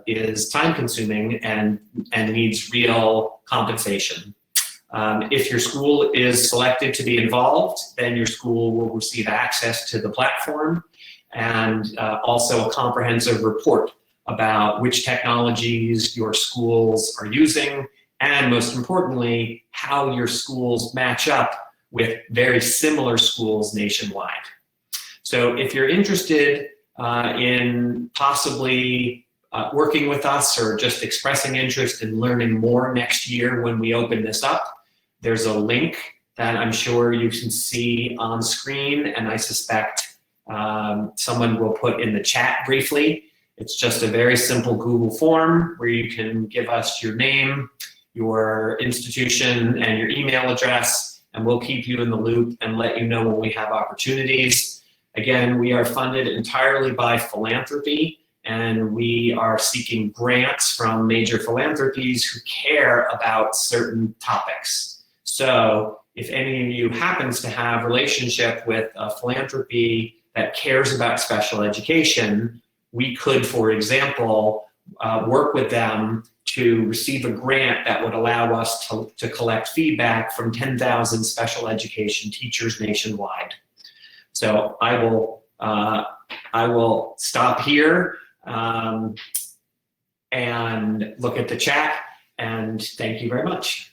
is time consuming and needs real compensation. If your school is selected to be involved, then your school will receive access to the platform and also a comprehensive report about which technologies your schools are using, and most importantly, how your schools match up with very similar schools nationwide. So if you're interested in possibly working with us or just expressing interest in learning more next year when we open this up, there's a link that I'm sure you can see on screen, and I suspect someone will put in the chat briefly. It's just a very simple Google form where you can give us your name, your institution, and your email address, and we'll keep you in the loop and let you know when we have opportunities. Again, we are funded entirely by philanthropy, and we are seeking grants from major philanthropies who care about certain topics. So if any of you happens to have a relationship with a philanthropy that cares about special education, we could, for example, work with them to receive a grant that would allow us to collect feedback from 10,000 special education teachers nationwide. So I will stop here and look at the chat, and thank you very much.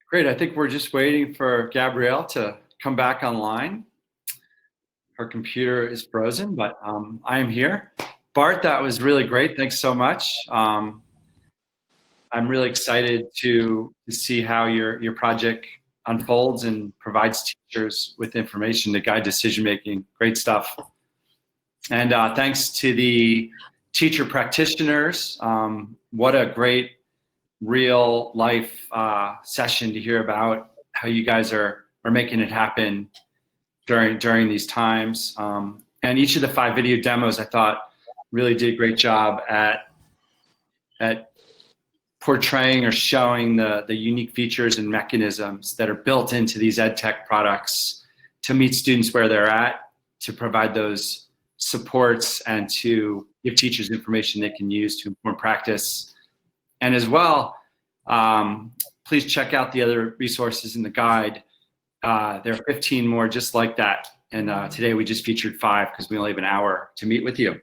Great. I think we're just waiting for Gabrielle to come back online. Her computer is frozen, but I am here. Bart, that was really great. Thanks so much. I'm really excited to see how your project unfolds and provides teachers with information to guide decision-making. Great stuff. And thanks to the teacher practitioners. What a great real life session to hear about how you guys are making it happen during these times. And each of the 5 video demos, I thought, really did a great job at portraying or showing the unique features and mechanisms that are built into these EdTech products to meet students where they're at, to provide those supports, and to give teachers information they can use to inform practice. And as well, please check out the other resources in the guide. There are 15 more just like that. And today we just featured 5 because we only have an hour to meet with you.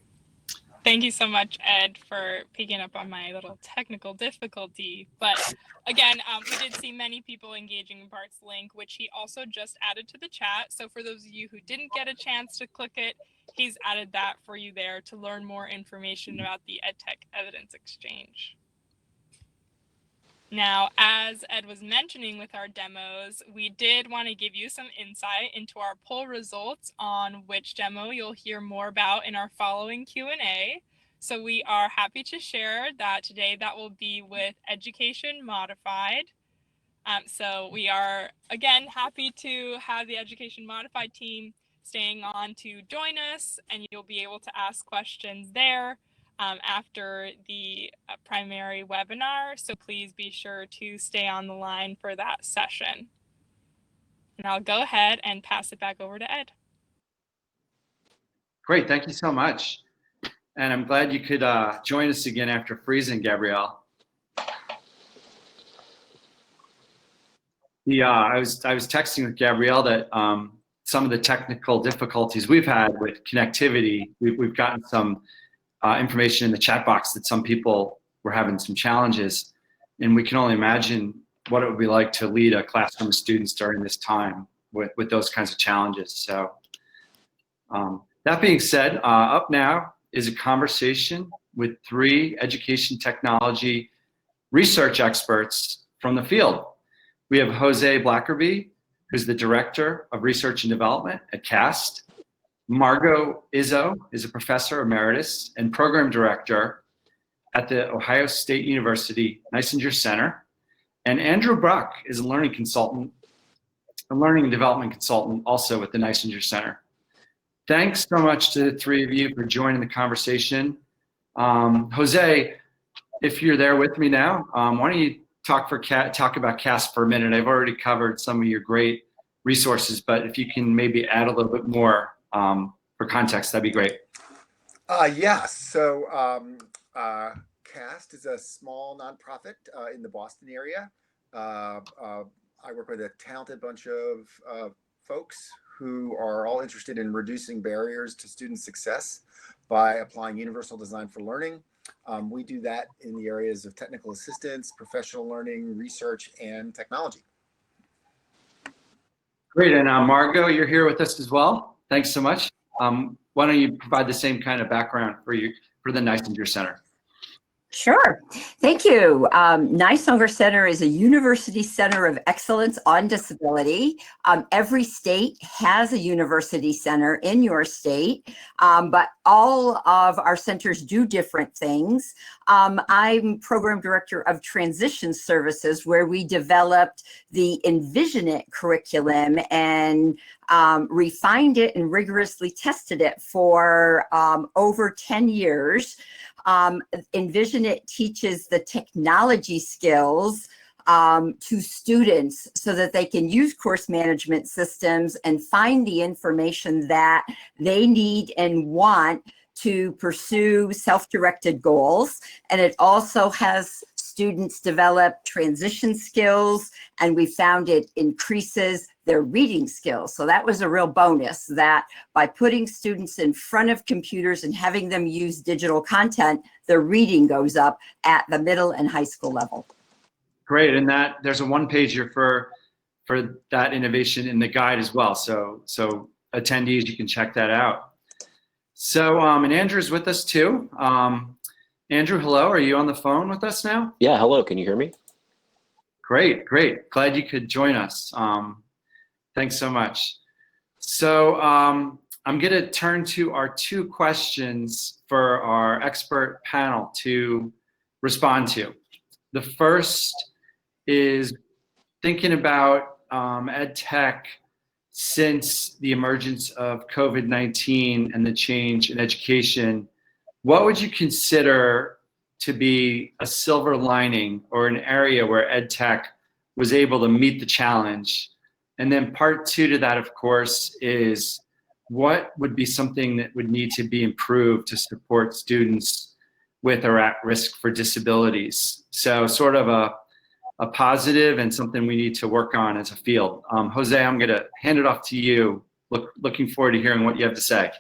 Thank you so much, Ed, for picking up on my little technical difficulty. But again, we did see many people engaging in Bart's link, which he also just added to the chat. So for those of you who didn't get a chance to click it, he's added that for you there to learn more information about the EdTech Evidence Exchange. Now, as Ed was mentioning with our demos, we did want to give you some insight into our poll results on which demo you'll hear more about in our following Q&A. So we are happy to share that today that will be with Education Modified. So we are, again, happy to have the Education Modified team staying on to join us, and you'll be able to ask questions there after the primary webinar. So please be sure to stay on the line for that session. And I'll go ahead and pass it back over to Ed. Great, thank you so much. And I'm glad you could join us again after freezing, Gabrielle. I was texting with Gabrielle that some of the technical difficulties we've had with connectivity, we've gotten some information in the chat box that some people were having some challenges, and we can only imagine what it would be like to lead a classroom of students during this time with those kinds of challenges. So that being said, up now is a conversation with 3 education technology research experts from the field. We have Jose Blackerby, who's the Director of Research and Development at CAST. Margot Izzo is a Professor Emeritus and Program Director at the Ohio State University Niesinger Center. And Andrew Bruck is a learning consultant, a learning and development consultant also with the Niesinger Center. Thanks so much to the 3 of you for joining the conversation. Jose, if you're there with me now, why don't you talk about CAST for a minute? I've already covered some of your great resources, but if you can maybe add a little bit more for context, that'd be great. So CAST is a small nonprofit in the Boston area. I work with a talented bunch of folks who are all interested in reducing barriers to student success by applying universal design for learning. We do that in the areas of technical assistance, professional learning, research, and technology. Great, and Margot, you're here with us as well. Thanks so much. Why don't you provide the same kind of background for the Niesinger Center? Sure. Thank you. Niesinger Center is a university center of excellence on disability. Every state has a university center in your state, but all of our centers do different things. I'm Program Director of Transition Services, where we developed the Envision It curriculum and refined it and rigorously tested it for over 10 years. Envision It teaches the technology skills to students so that they can use course management systems and find the information that they need and want to pursue self-directed goals. And it also has students develop transition skills, and we found it increases their reading skills. So that was a real bonus, that by putting students in front of computers and having them use digital content, their reading goes up at the middle and high school level. Great, and that there's a one-pager for that innovation in the guide as well. So attendees, you can check that out. So and Andrew's with us too. Andrew, hello. Are you on the phone with us now? Yeah, hello. Can you hear me? Great. Glad you could join us. Thanks so much. So I'm going to turn to our 2 questions for our expert panel to respond to. The first is thinking about EdTech since the emergence of COVID-19 and the change in education. What would you consider to be a silver lining or an area where EdTech was able to meet the challenge? And then part 2 to that, of course, is what would be something that would need to be improved to support students with or at risk for disabilities? So sort of a positive and something we need to work on as a field. Jose, I'm going to hand it off to you. Looking forward to hearing what you have to say.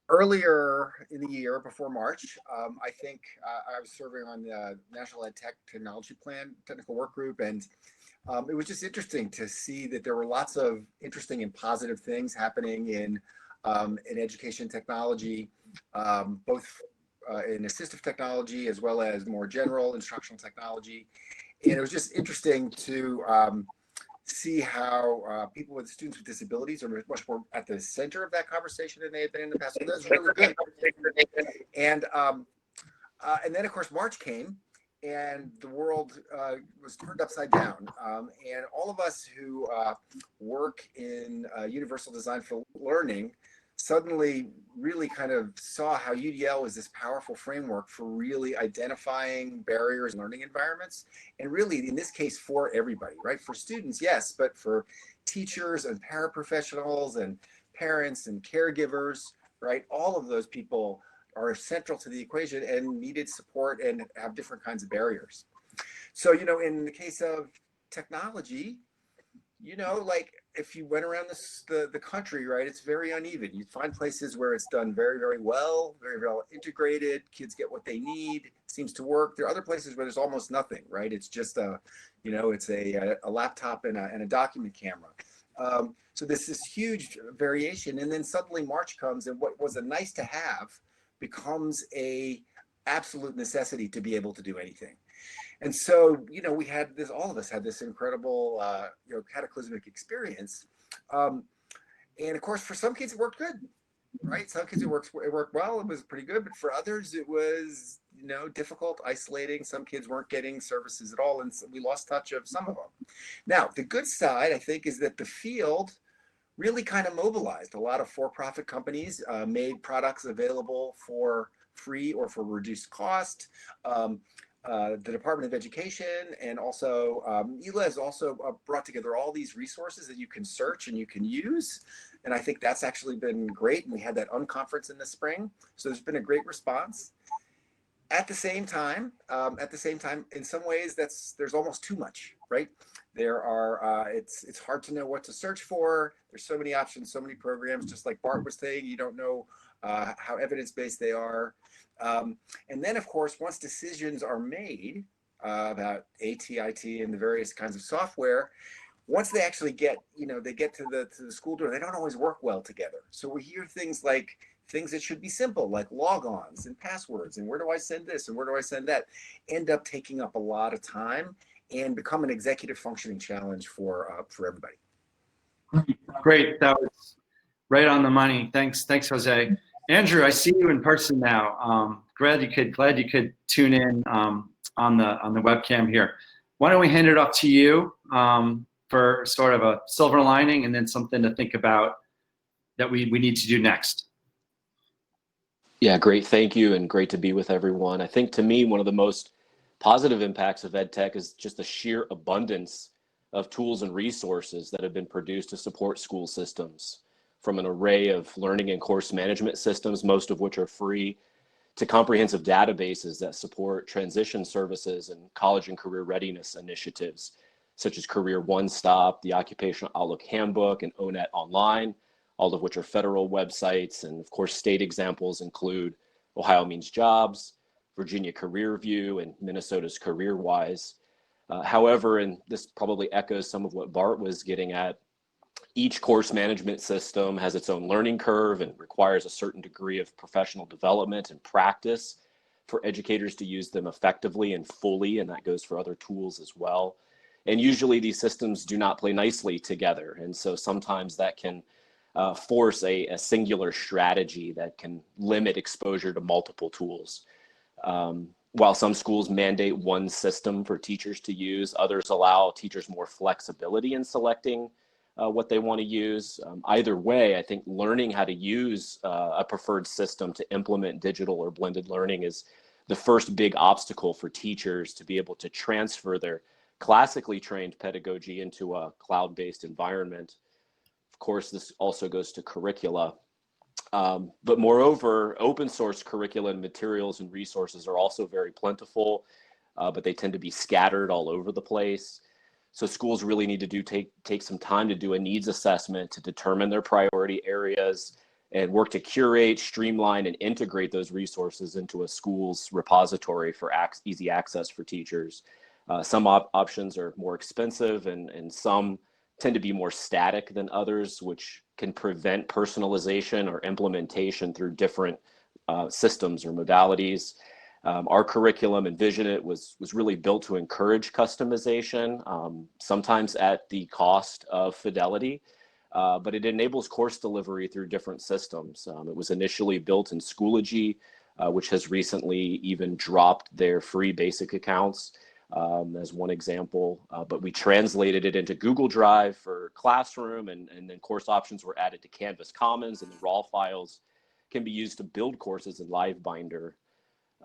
Earlier in the year, before March, I think I was serving on the National EdTech Technology Plan Technical Work Group, and it was just interesting to see that there were lots of interesting and positive things happening in education technology, both in assistive technology as well as more general instructional technology. And it was just interesting to see how people with students with disabilities are much more at the center of that conversation than they had been in the past. So that's really good. And then of course March came, and the world was turned upside down. And all of us who work in universal design for learning suddenly really kind of saw how UDL is this powerful framework for really identifying barriers in learning environments. And really, in this case, for everybody, right? For students, yes, but for teachers and paraprofessionals and parents and caregivers, right? All of those people are central to the equation and needed support and have different kinds of barriers. So, in the case of technology, like if you went around the country, right, it's very uneven. You'd find places where it's done very, very well integrated. Kids get what they need. It seems to work. There are other places where there's almost nothing, right? It's just it's a laptop and a document camera. So there's this huge variation. And then suddenly March comes, and what was a nice to have becomes a absolute necessity to be able to do anything. And so, we had this, all of us had this incredible, cataclysmic experience. And of course, for some kids, it worked good, right? Some kids, it worked well, it was pretty good. But for others, it was, difficult, isolating. Some kids weren't getting services at all. And so we lost touch of some of them. Now, the good side, I think, is that the field really kind of mobilized. A lot of for-profit companies made products available for free or for reduced cost. The Department of Education and also ELA has also brought together all these resources that you can search and you can use. And I think that's actually been great. And we had that unconference in the spring. So there's been a great response. At the same time, in some ways, there's almost too much, right? There are, it's hard to know what to search for. There's so many options, so many programs, just like Bart was saying, you don't know how evidence-based they are. And then, of course, once decisions are made about ATIT and the various kinds of software, once they actually get, they get to the school door, they don't always work well together. So we hear things like things that should be simple, like logons and passwords, and where do I send this and where do I send that, end up taking up a lot of time and become an executive functioning challenge for everybody. Great, that was right on the money. Thanks, Jose. Andrew, I see you in person now. Glad you could tune in on the webcam here. Why don't we hand it off to you for sort of a silver lining and then something to think about that we need to do next. Yeah, great. Thank you. And great to be with everyone. I think to me, one of the most positive impacts of EdTech is just the sheer abundance of tools and resources that have been produced to support school systems, from an array of learning and course management systems, most of which are free, to comprehensive databases that support transition services and college and career readiness initiatives, such as Career One Stop, the Occupational Outlook Handbook, and ONET Online, all of which are federal websites. And of course, state examples include Ohio Means Jobs, Virginia Career View and Minnesota's CareerWise. However, and this probably echoes some of what Bart was getting at, each course management system has its own learning curve and requires a certain degree of professional development and practice for educators to use them effectively and fully, and that goes for other tools as well. And usually these systems do not play nicely together, and so sometimes that can force a singular strategy that can limit exposure to multiple tools. While some schools mandate one system for teachers to use, others allow teachers more flexibility in selecting what they want to use. Either way, I think learning how to use a preferred system to implement digital or blended learning is the first big obstacle for teachers to be able to transfer their classically trained pedagogy into a cloud-based environment. Of course, this also goes to curricula. But moreover, open source curricula and materials and resources are also very plentiful, but they tend to be scattered all over the place. So schools really need to take some time to do a needs assessment to determine their priority areas and work to curate, streamline, and integrate those resources into a school's repository for easy access for teachers. Some options are more expensive and some tend to be more static than others, which can prevent personalization or implementation through different systems or modalities. Our curriculum, Envision It, was really built to encourage customization, sometimes at the cost of fidelity, but it enables course delivery through different systems. It was initially built in Schoology, which has recently even dropped their free basic accounts as one example, but we translated it into Google Drive for Classroom, and then course options were added to Canvas Commons, and the raw files can be used to build courses in LiveBinder.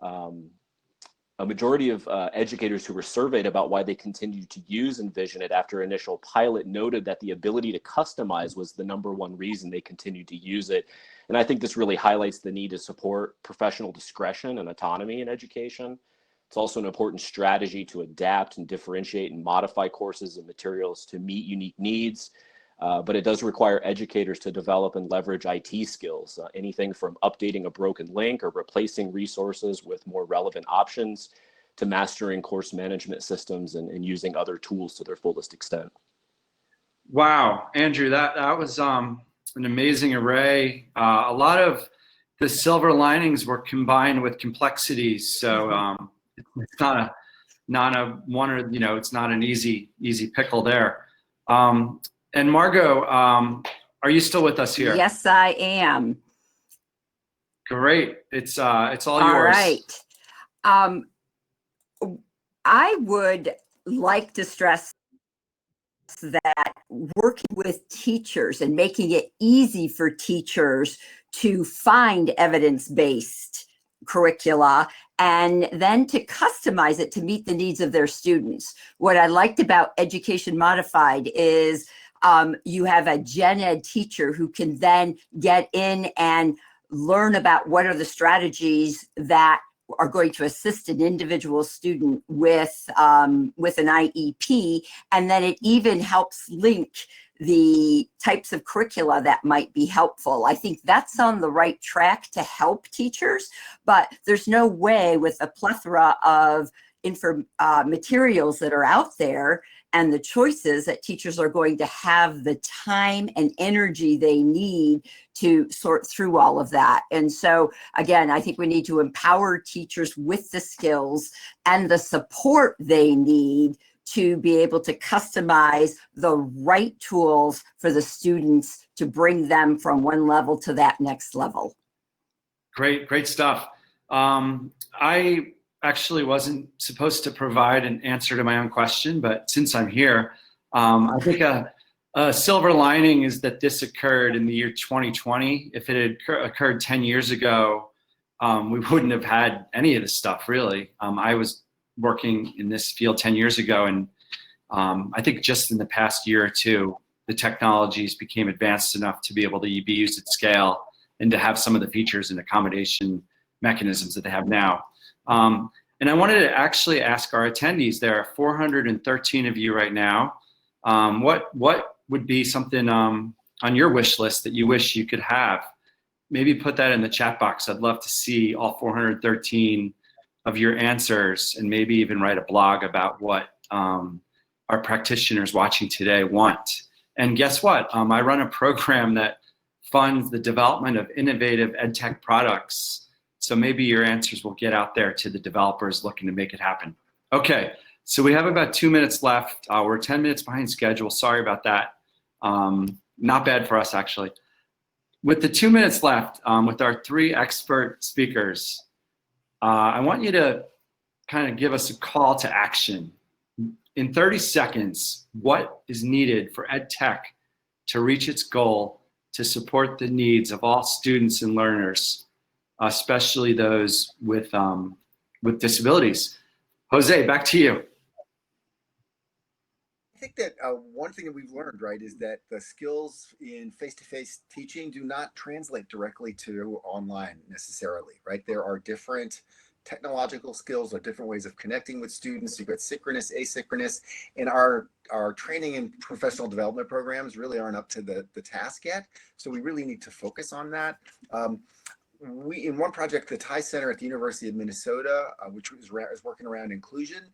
A majority of educators who were surveyed about why they continued to use Envision It after initial pilot noted that the ability to customize was the #1 reason they continued to use it. And I think this really highlights the need to support professional discretion and autonomy in education. It's also an important strategy to adapt and differentiate and modify courses and materials to meet unique needs. But it does require educators to develop and leverage IT skills, anything from updating a broken link or replacing resources with more relevant options to mastering course management systems and using other tools to their fullest extent. Wow, Andrew, that was an amazing array. A lot of the silver linings were combined with complexities, so it's not a one or it's not an easy pickle there. And Margot, are you still with us here? Yes, I am. Great. It's all yours. All right. I would like to stress that working with teachers and making it easy for teachers to find evidence-based curricula and then to customize it to meet the needs of their students. What I liked about Education Modified is you have a gen ed teacher who can then get in and learn about what are the strategies that are going to assist an individual student with an IEP, and then it even helps link the types of curricula that might be helpful. I think that's on the right track to help teachers, but there's no way with a plethora of materials that are out there and the choices that teachers are going to have the time and energy they need to sort through all of that. And so again, I think we need to empower teachers with the skills and the support they need to be able to customize the right tools for the students to bring them from one level to that next level. Great stuff. I actually wasn't supposed to provide an answer to my own question, but since I'm here, I think a silver lining is that this occurred in the year 2020. If it had occurred 10 years ago, we wouldn't have had any of this stuff, really. I was working in this field 10 years ago, and I think just in the past year or two, the technologies became advanced enough to be able to be used at scale and to have some of the features and accommodation mechanisms that they have now. And I wanted to actually ask our attendees, there are 413 of you right now. What would be something on your wish list that you wish you could have? Maybe put that in the chat box. I'd love to see all 413 of your answers and maybe even write a blog about what our practitioners watching today want. And guess what? I run a program that funds the development of innovative EdTech products. So maybe your answers will get out there to the developers looking to make it happen. Okay, so we have about 2 minutes left. We're 10 minutes behind schedule. Sorry about that. Not bad for us, actually. With the 2 minutes left, with our 3 expert speakers, I want you to kind of give us a call to action. In 30 seconds, what is needed for EdTech to reach its goal to support the needs of all students and learners, especially those with disabilities? Jose, back to you. I think that one thing that we've learned, right, is that the skills in face-to-face teaching do not translate directly to online necessarily, right? There are different technological skills or different ways of connecting with students. You've got synchronous, asynchronous, and our training and professional development programs really aren't up to the task yet. So we really need to focus on that. We, in one project, the Thai Center at the University of Minnesota, which is working around inclusion,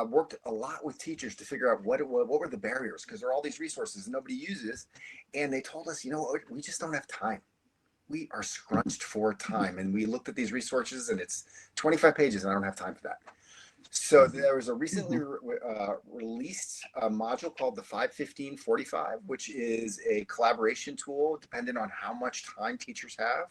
worked a lot with teachers to figure out what were the barriers, because there are all these resources nobody uses. And they told us, you know, we just don't have time. We are scrunched for time. And we looked at these resources and it's 25 pages and I don't have time for that. So there was a recently released module called the 5-15-45, which is a collaboration tool dependent on how much time teachers have.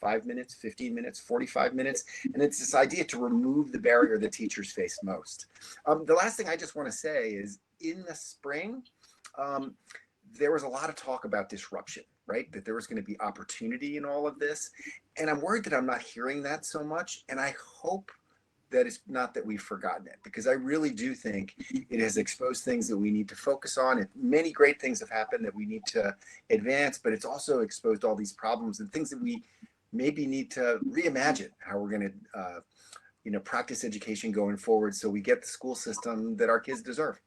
5 minutes, 15 minutes, 45 minutes. And it's this idea to remove the barrier that teachers face most. The last thing I just want to say is in the spring, there was a lot of talk about disruption, right? That there was going to be opportunity in all of this. And I'm worried that I'm not hearing that so much. And I hope that it's not that we've forgotten it, because I really do think it has exposed things that we need to focus on. And many great things have happened that we need to advance, but it's also exposed all these problems and things that we maybe need to reimagine how we're going to, practice education going forward so we get the school system that our kids deserve.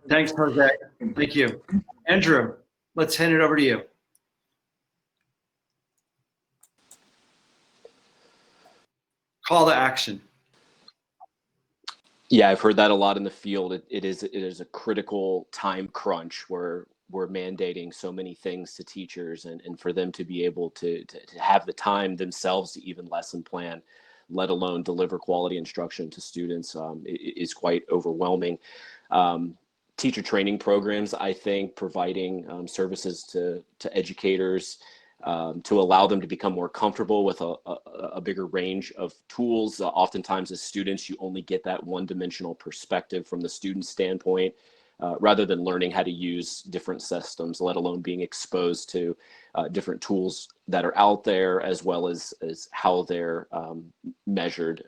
Thanks, Jose. Thank you. Andrew, let's hand it over to you. Call to action. Yeah, I've heard that a lot in the field. It is a critical time crunch where we're mandating so many things to teachers, and for them to be able to have the time themselves to even lesson plan, let alone deliver quality instruction to students, is quite overwhelming. Teacher training programs, I think, providing services to educators to allow them to become more comfortable with a bigger range of tools. Oftentimes as students, you only get that one-dimensional perspective from the student standpoint, rather than learning how to use different systems, let alone being exposed to different tools that are out there, as well as how they're measured.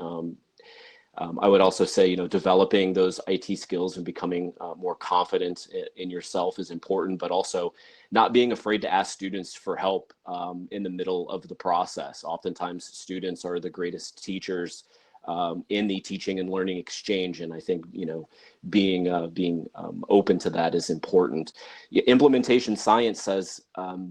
I would also say, developing those IT skills and becoming more confident in yourself is important, but also not being afraid to ask students for help in the middle of the process. Oftentimes students are the greatest teachers in the teaching and learning exchange. And I think, being open to that is important. Implementation science says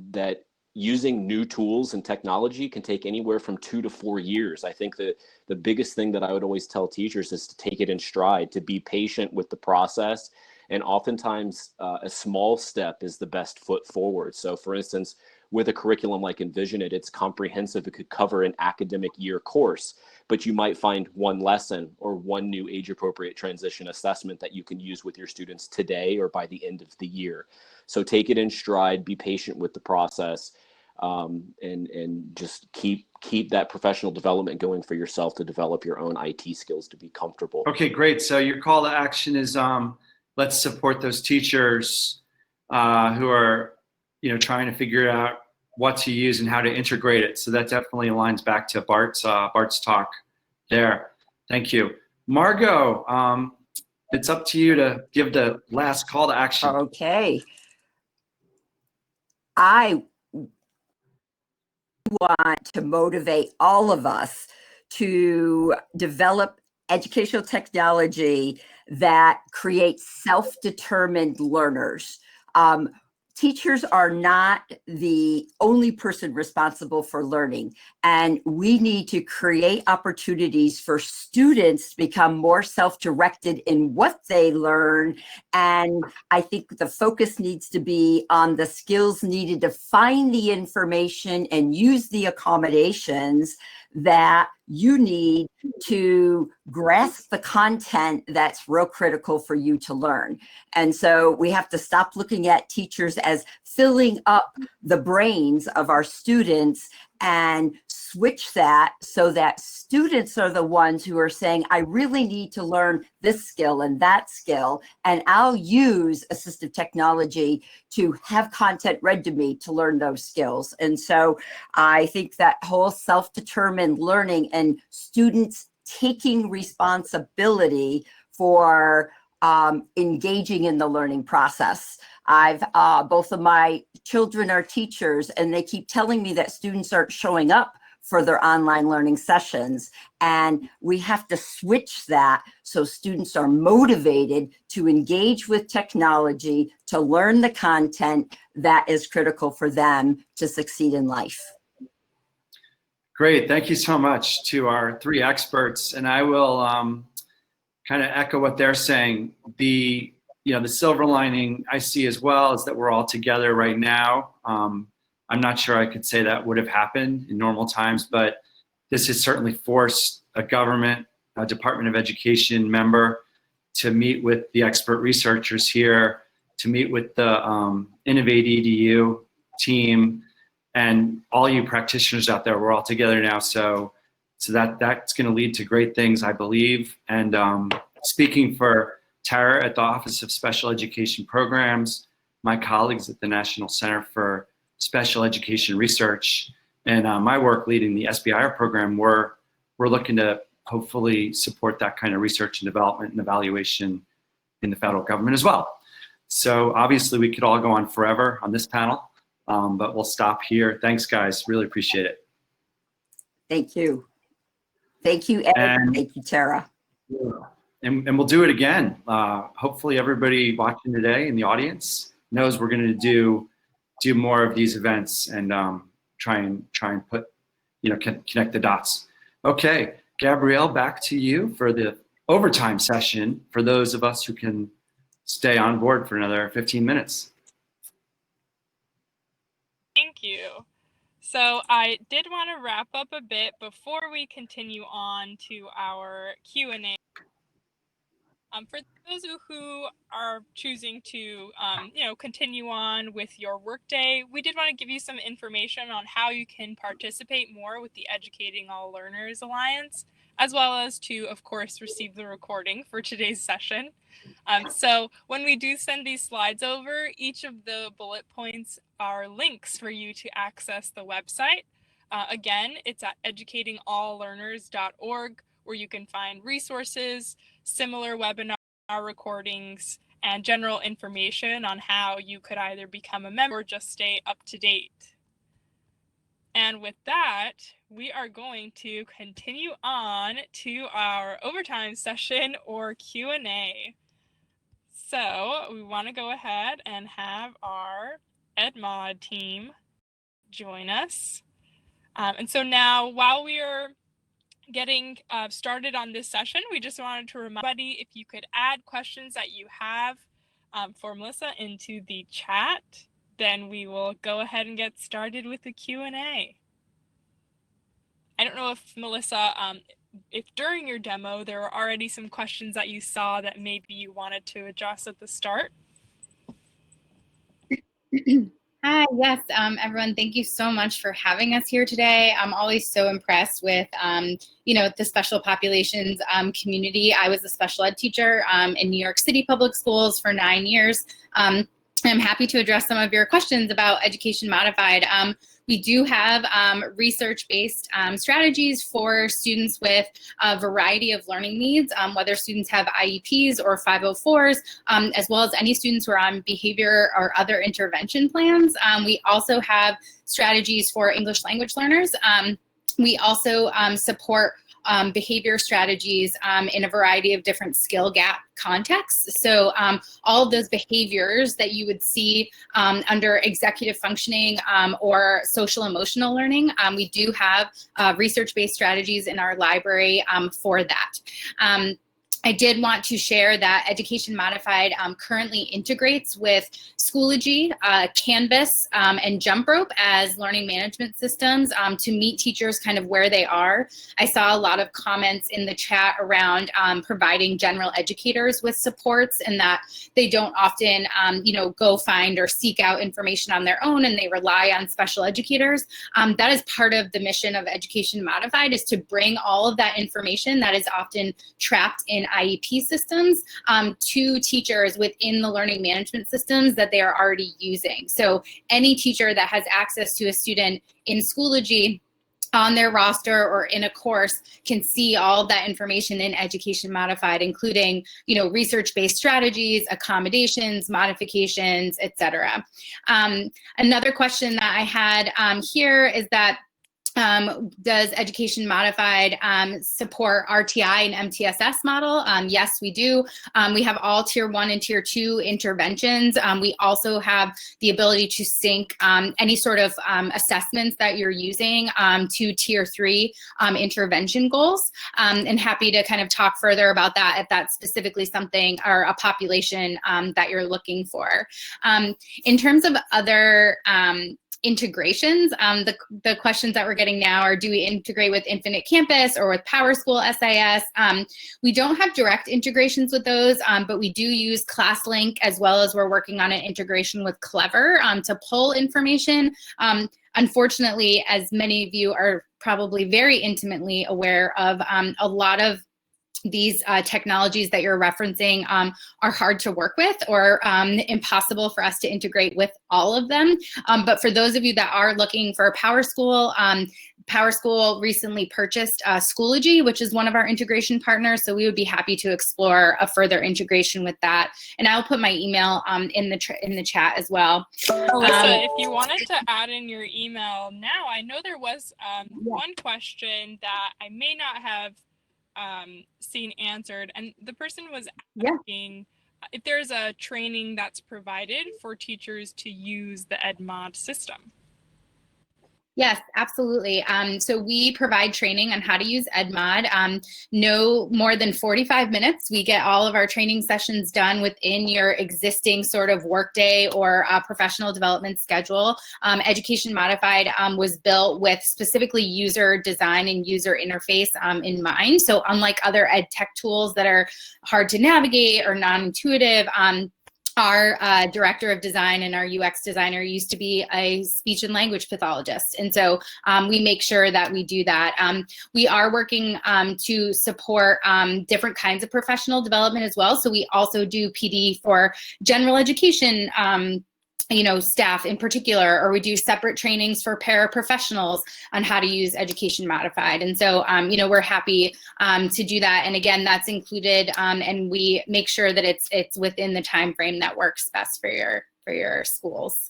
that using new tools and technology can take anywhere from 2 to 4 years. I think that the biggest thing that I would always tell teachers is to take it in stride, to be patient with the process. And oftentimes a small step is the best foot forward. So for instance, with a curriculum like Envision It, it's comprehensive. It could cover an academic year course, but you might find one lesson or one new age appropriate transition assessment that you can use with your students today or by the end of the year. So take it in stride, be patient with the process, and just keep that professional development going for yourself to develop your own IT skills to be comfortable. Okay, great. So your call to action is let's support those teachers who are trying to figure out what to use and how to integrate it. So that definitely aligns back to Bart's talk there. Thank you. Margot, it's up to you to give the last call to action. Okay. I want to motivate all of us to develop educational technology that creates self-determined learners. teachers are not the only person responsible for learning, and we need to create opportunities for students to become more self-directed in what they learn. And I think the focus needs to be on the skills needed to find the information and use the accommodations that you need to grasp the content that's real critical for you to learn. And so we have to stop looking at teachers as filling up the brains of our students and switch that so that students are the ones who are saying, I really need to learn this skill and that skill, and I'll use assistive technology to have content read to me to learn those skills. And so I think that whole self-determined learning and students taking responsibility for engaging in the learning process. Both of my children are teachers, and they keep telling me that students aren't showing up for their online learning sessions. And we have to switch that so students are motivated to engage with technology, to learn the content that is critical for them to succeed in life. Great, thank you so much to our three experts. And I will kind of echo what they're saying. The silver lining I see as well is that we're all together right now. I'm not sure I could say that would have happened in normal times, but this has certainly forced a government, a Department of Education member to meet with the expert researchers here, to meet with the Innovate EDU team, and all you practitioners out there. We're all together now, so that's going to lead to great things, I believe. And speaking for Tara at the Office of Special Education Programs, my colleagues at the National Center for Special Education Research, and my work leading the SBIR program, we're looking to hopefully support that kind of research and development and evaluation in the federal government as well. So obviously we could all go on forever on this panel, but we'll stop here. Thanks, guys. Really appreciate it. Thank you. Thank you, Ed. And thank you, Tara. And we'll do it again. Hopefully everybody watching today in the audience knows we're going to do more of these events and try and put, connect the dots. Okay, Gabrielle, back to you for the overtime session for those of us who can stay on board for another 15 minutes. Thank you. So I did want to wrap up a bit before we continue on to our Q&A. For those who are choosing to, continue on with your workday, we did want to give you some information on how you can participate more with the Educating All Learners Alliance, as well as to, of course, receive the recording for today's session. So when we do send these slides over, each of the bullet points are links for you to access the website. Again, it's at educatingalllearners.org, where you can find resources, similar webinar recordings, and general information on how you could either become a member or just stay up to date. And with that, we are going to continue on to our overtime session or Q&A. So we want to go ahead and have our EdMod team join us. And so now, while we are getting started on this session, we just wanted to remind everybody, if you could add questions that you have for Melissa into the chat, then we will go ahead and get started with the Q&A. I don't know if Melissa, if during your demo there were already some questions that you saw that maybe you wanted to address at the start. Hi, yes, everyone, thank you so much for having us here today. I'm always so impressed with, the special populations community. I was a special ed teacher in New York City public schools for 9 years. I'm happy to address some of your questions about Education Modified. We do have research-based strategies for students with a variety of learning needs, whether students have IEPs or 504s, as well as any students who are on behavior or other intervention plans. We also have strategies for English language learners. We also support behavior strategies in a variety of different skill gap contexts. So all of those behaviors that you would see under executive functioning or social emotional learning, we do have research-based strategies in our library for that. I did want to share that Education Modified currently integrates with Schoology, Canvas, and Jump Rope as learning management systems to meet teachers kind of where they are. I saw a lot of comments in the chat around providing general educators with supports, and that they don't often, go find or seek out information on their own, and they rely on special educators. That is part of the mission of Education Modified, is to bring all of that information that is often trapped in IEP systems to teachers within the learning management systems that they are already using. So any teacher that has access to a student in Schoology on their roster or in a course can see all of that information in Education Modified, including, research-based strategies, accommodations, modifications, etc. Another question that I had here is that does Education Modified support RTI and MTSS model? Yes, we do. We have all Tier 1 and Tier 2 interventions. We also have the ability to sync any sort of assessments that you're using to Tier 3 intervention goals. And happy to kind of talk further about that if that's specifically something or a population that you're looking for. In terms of other integrations, the questions that we're getting now are, do we integrate with Infinite Campus or with PowerSchool SIS? We don't have direct integrations with those, but we do use ClassLink, as well as we're working on an integration with Clever to pull information. Unfortunately, as many of you are probably very intimately aware of, a lot of these technologies that you're referencing are hard to work with, or impossible for us to integrate with all of them. But for those of you that are looking for PowerSchool, PowerSchool recently purchased Schoology, which is one of our integration partners. So we would be happy to explore a further integration with that. And I'll put my email in the chat as well. Alyssa, if you wanted to add in your email now, I know there was one question that I may not have seen answered, and the person was asking if there's a training that's provided for teachers to use the EdMod system. Yes, absolutely. So we provide training on how to use EdMod. No more than 45 minutes. We get all of our training sessions done within your existing sort of workday or professional development schedule. Education Modified was built with specifically user design and user interface in mind. So unlike other EdTech tools that are hard to navigate or non-intuitive, our director of design and our UX designer used to be a speech and language pathologist. And so we make sure that we do that. We are working to support different kinds of professional development as well. So we also do PD for general education staff in particular, or we do separate trainings for paraprofessionals on how to use Education Modified. And so, we're happy to do that. And again, that's included, and we make sure that it's within the time frame that works best for your schools.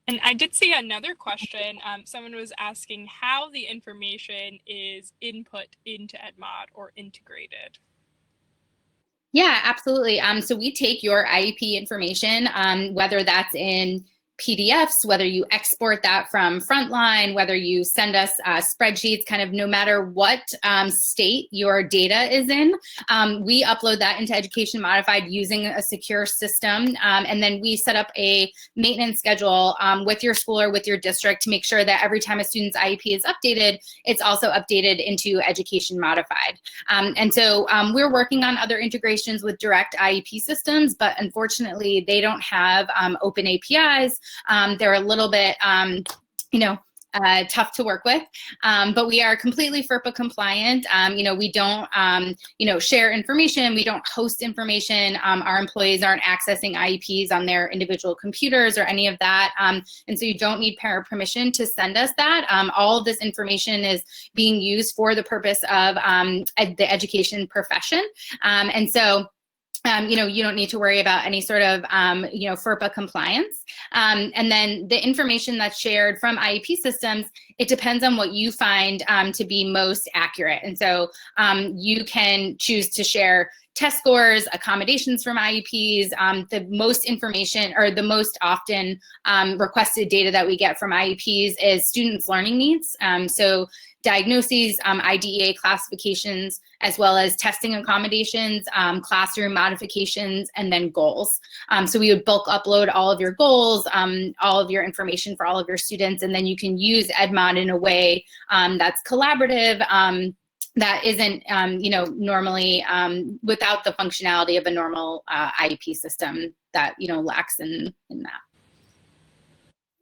And I did see another question. Someone was asking how the information is input into EdMod or integrated. Yeah, absolutely. So we take your IEP information, whether that's in PDFs, whether you export that from Frontline, whether you send us spreadsheets, kind of no matter what state your data is in, we upload that into Education Modified using a secure system. And then we set up a maintenance schedule with your school or with your district to make sure that every time a student's IEP is updated, it's also updated into Education Modified. And so we're working on other integrations with direct IEP systems, but unfortunately, they don't have open APIs. They're a little bit, tough to work with, but we are completely FERPA compliant. We don't, share information. We don't host information. Our employees aren't accessing IEPs on their individual computers or any of that. And so you don't need parent permission to send us that. All of this information is being used for the purpose of the education profession. And so you don't need to worry about any sort of, FERPA compliance. And then the information that's shared from IEP systems, it depends on what you find to be most accurate. And so you can choose to share test scores, accommodations from IEPs. The most information or the most often requested data that we get from IEPs is students' learning needs. So diagnoses, IDEA classifications, as well as testing accommodations, classroom modifications, and then goals. So we would bulk upload all of your goals, all of your information for all of your students, and then you can use EdMod in a way that's collaborative, that isn't, normally without the functionality of a normal IEP system that, lacks in that.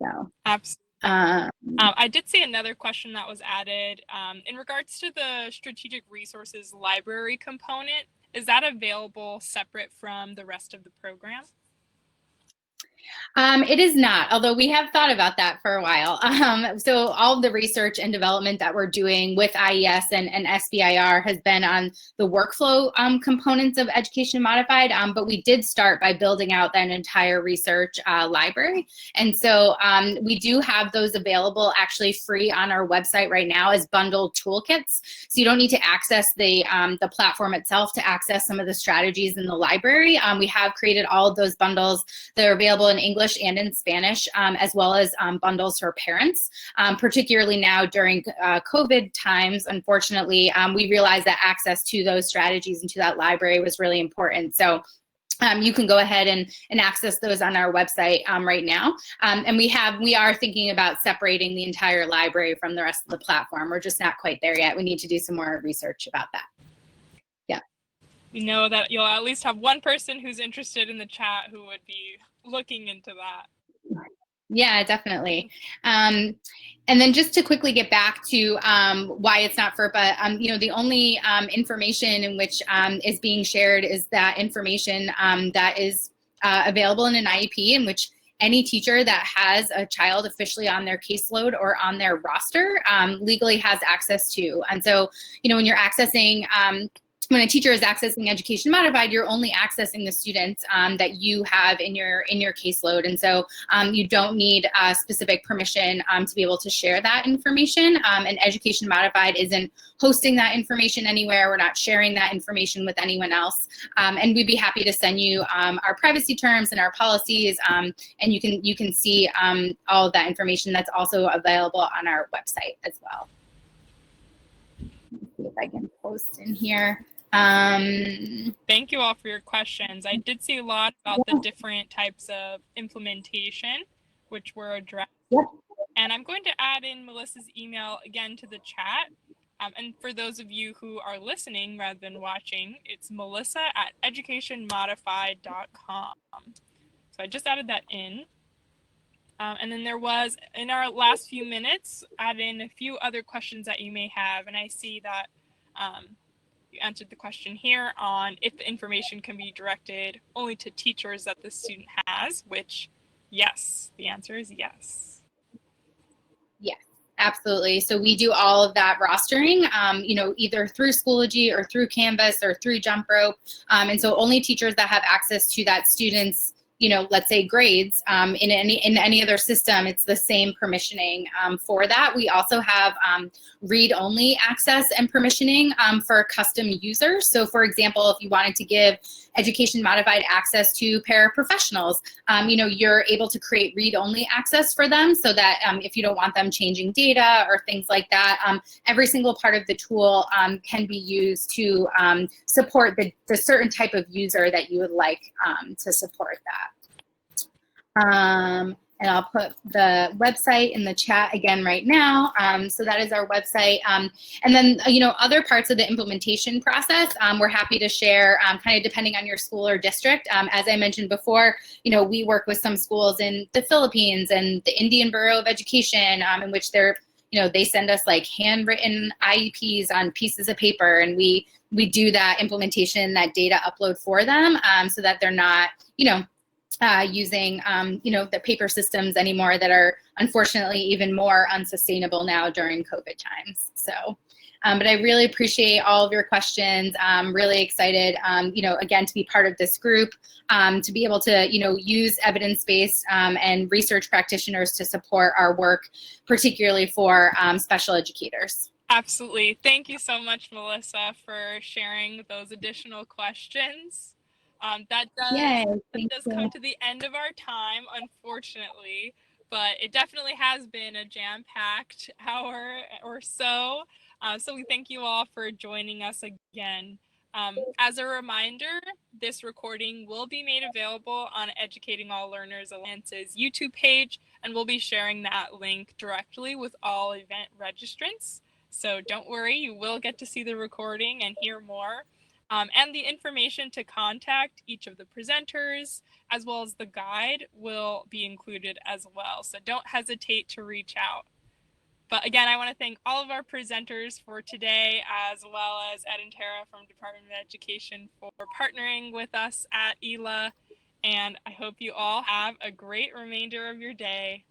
So. Absolutely. I did see another question that was added in regards to the strategic resources library component. Is that available separate from the rest of the program? It is not, although we have thought about that for a while. So all of the research and development that we're doing with IES and SBIR has been on the workflow components of Education Modified, but we did start by building out that entire research library. And so we do have those available actually free on our website right now as bundled toolkits. So you don't need to access the platform itself to access some of the strategies in the library. We have created all of those bundles that are available in English and in Spanish, as well as bundles for parents, particularly now during COVID times. Unfortunately, we realized that access to those strategies and to that library was really important. So you can go ahead and access those on our website right now. And we are thinking about separating the entire library from the rest of the platform. We're just not quite there yet. We need to do some more research about that. Yeah. We know that you'll at least have one person who's interested in the chat who would be looking into that. Yeah, definitely. And then just to quickly get back to why it's not FERPA, the only information in which is being shared is that information that is available in an IEP, in which any teacher that has a child officially on their caseload or on their roster legally has access to. And so, when you're accessing when a teacher is accessing Education Modified, you're only accessing the students that you have in your caseload. And so you don't need specific permission to be able to share that information. And Education Modified isn't hosting that information anywhere. We're not sharing that information with anyone else. And we'd be happy to send you our privacy terms and our policies. And you can see all of that information that's also available on our website as well. Let's see if I can post in here. Thank you all for your questions. I did see a lot about the different types of implementation which were addressed. And I'm going to add in Melissa's email again to the chat. And for those of you who are listening rather than watching, it's melissa@educationmodified.com. So I just added that in. And then there was, in our last few minutes, add in a few other questions that you may have. And I see that you answered the question here on if the information can be directed only to teachers that the student has, which, yes, the answer is yes. Yes, absolutely. So we do all of that rostering, either through Schoology or through Canvas or through Jump Rope. And so only teachers that have access to that student's, let's say grades in any other system, it's the same permissioning for that. We also have read-only access and permissioning for custom users. So for example, if you wanted to give Education Modified access to paraprofessionals, you're able to create read-only access for them so that if you don't want them changing data or things like that, every single part of the tool can be used to support the certain type of user that you would like to support that. And I'll put the website in the chat again right now. So that is our website. And then, other parts of the implementation process, we're happy to share kind of depending on your school or district. As I mentioned before, we work with some schools in the Philippines and the Indian Bureau of Education in which they're, they send us like handwritten IEPs on pieces of paper, and we do that implementation, that data upload for them so that they're not, using, the paper systems anymore that are unfortunately even more unsustainable now during COVID times. So But I really appreciate all of your questions. I'm really excited, again, to be part of this group, to be able to, use evidence-based and research practitioners to support our work, particularly for special educators. Absolutely. Thank you so much, Melissa, for sharing those additional questions. That does come to the end of our time, unfortunately, but it definitely has been a jam-packed hour or so. So we thank you all for joining us again. As a reminder, this recording will be made available on Educating All Learners Alliance's YouTube page, and we'll be sharing that link directly with all event registrants. So don't worry, you will get to see the recording and hear more. And the information to contact each of the presenters, as well as the guide, will be included as well. So don't hesitate to reach out. But again, I want to thank all of our presenters for today, as well as Ed and Tara from Department of Education for partnering with us at ELA. And I hope you all have a great remainder of your day.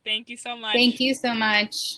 Thank you so much. Thank you so much.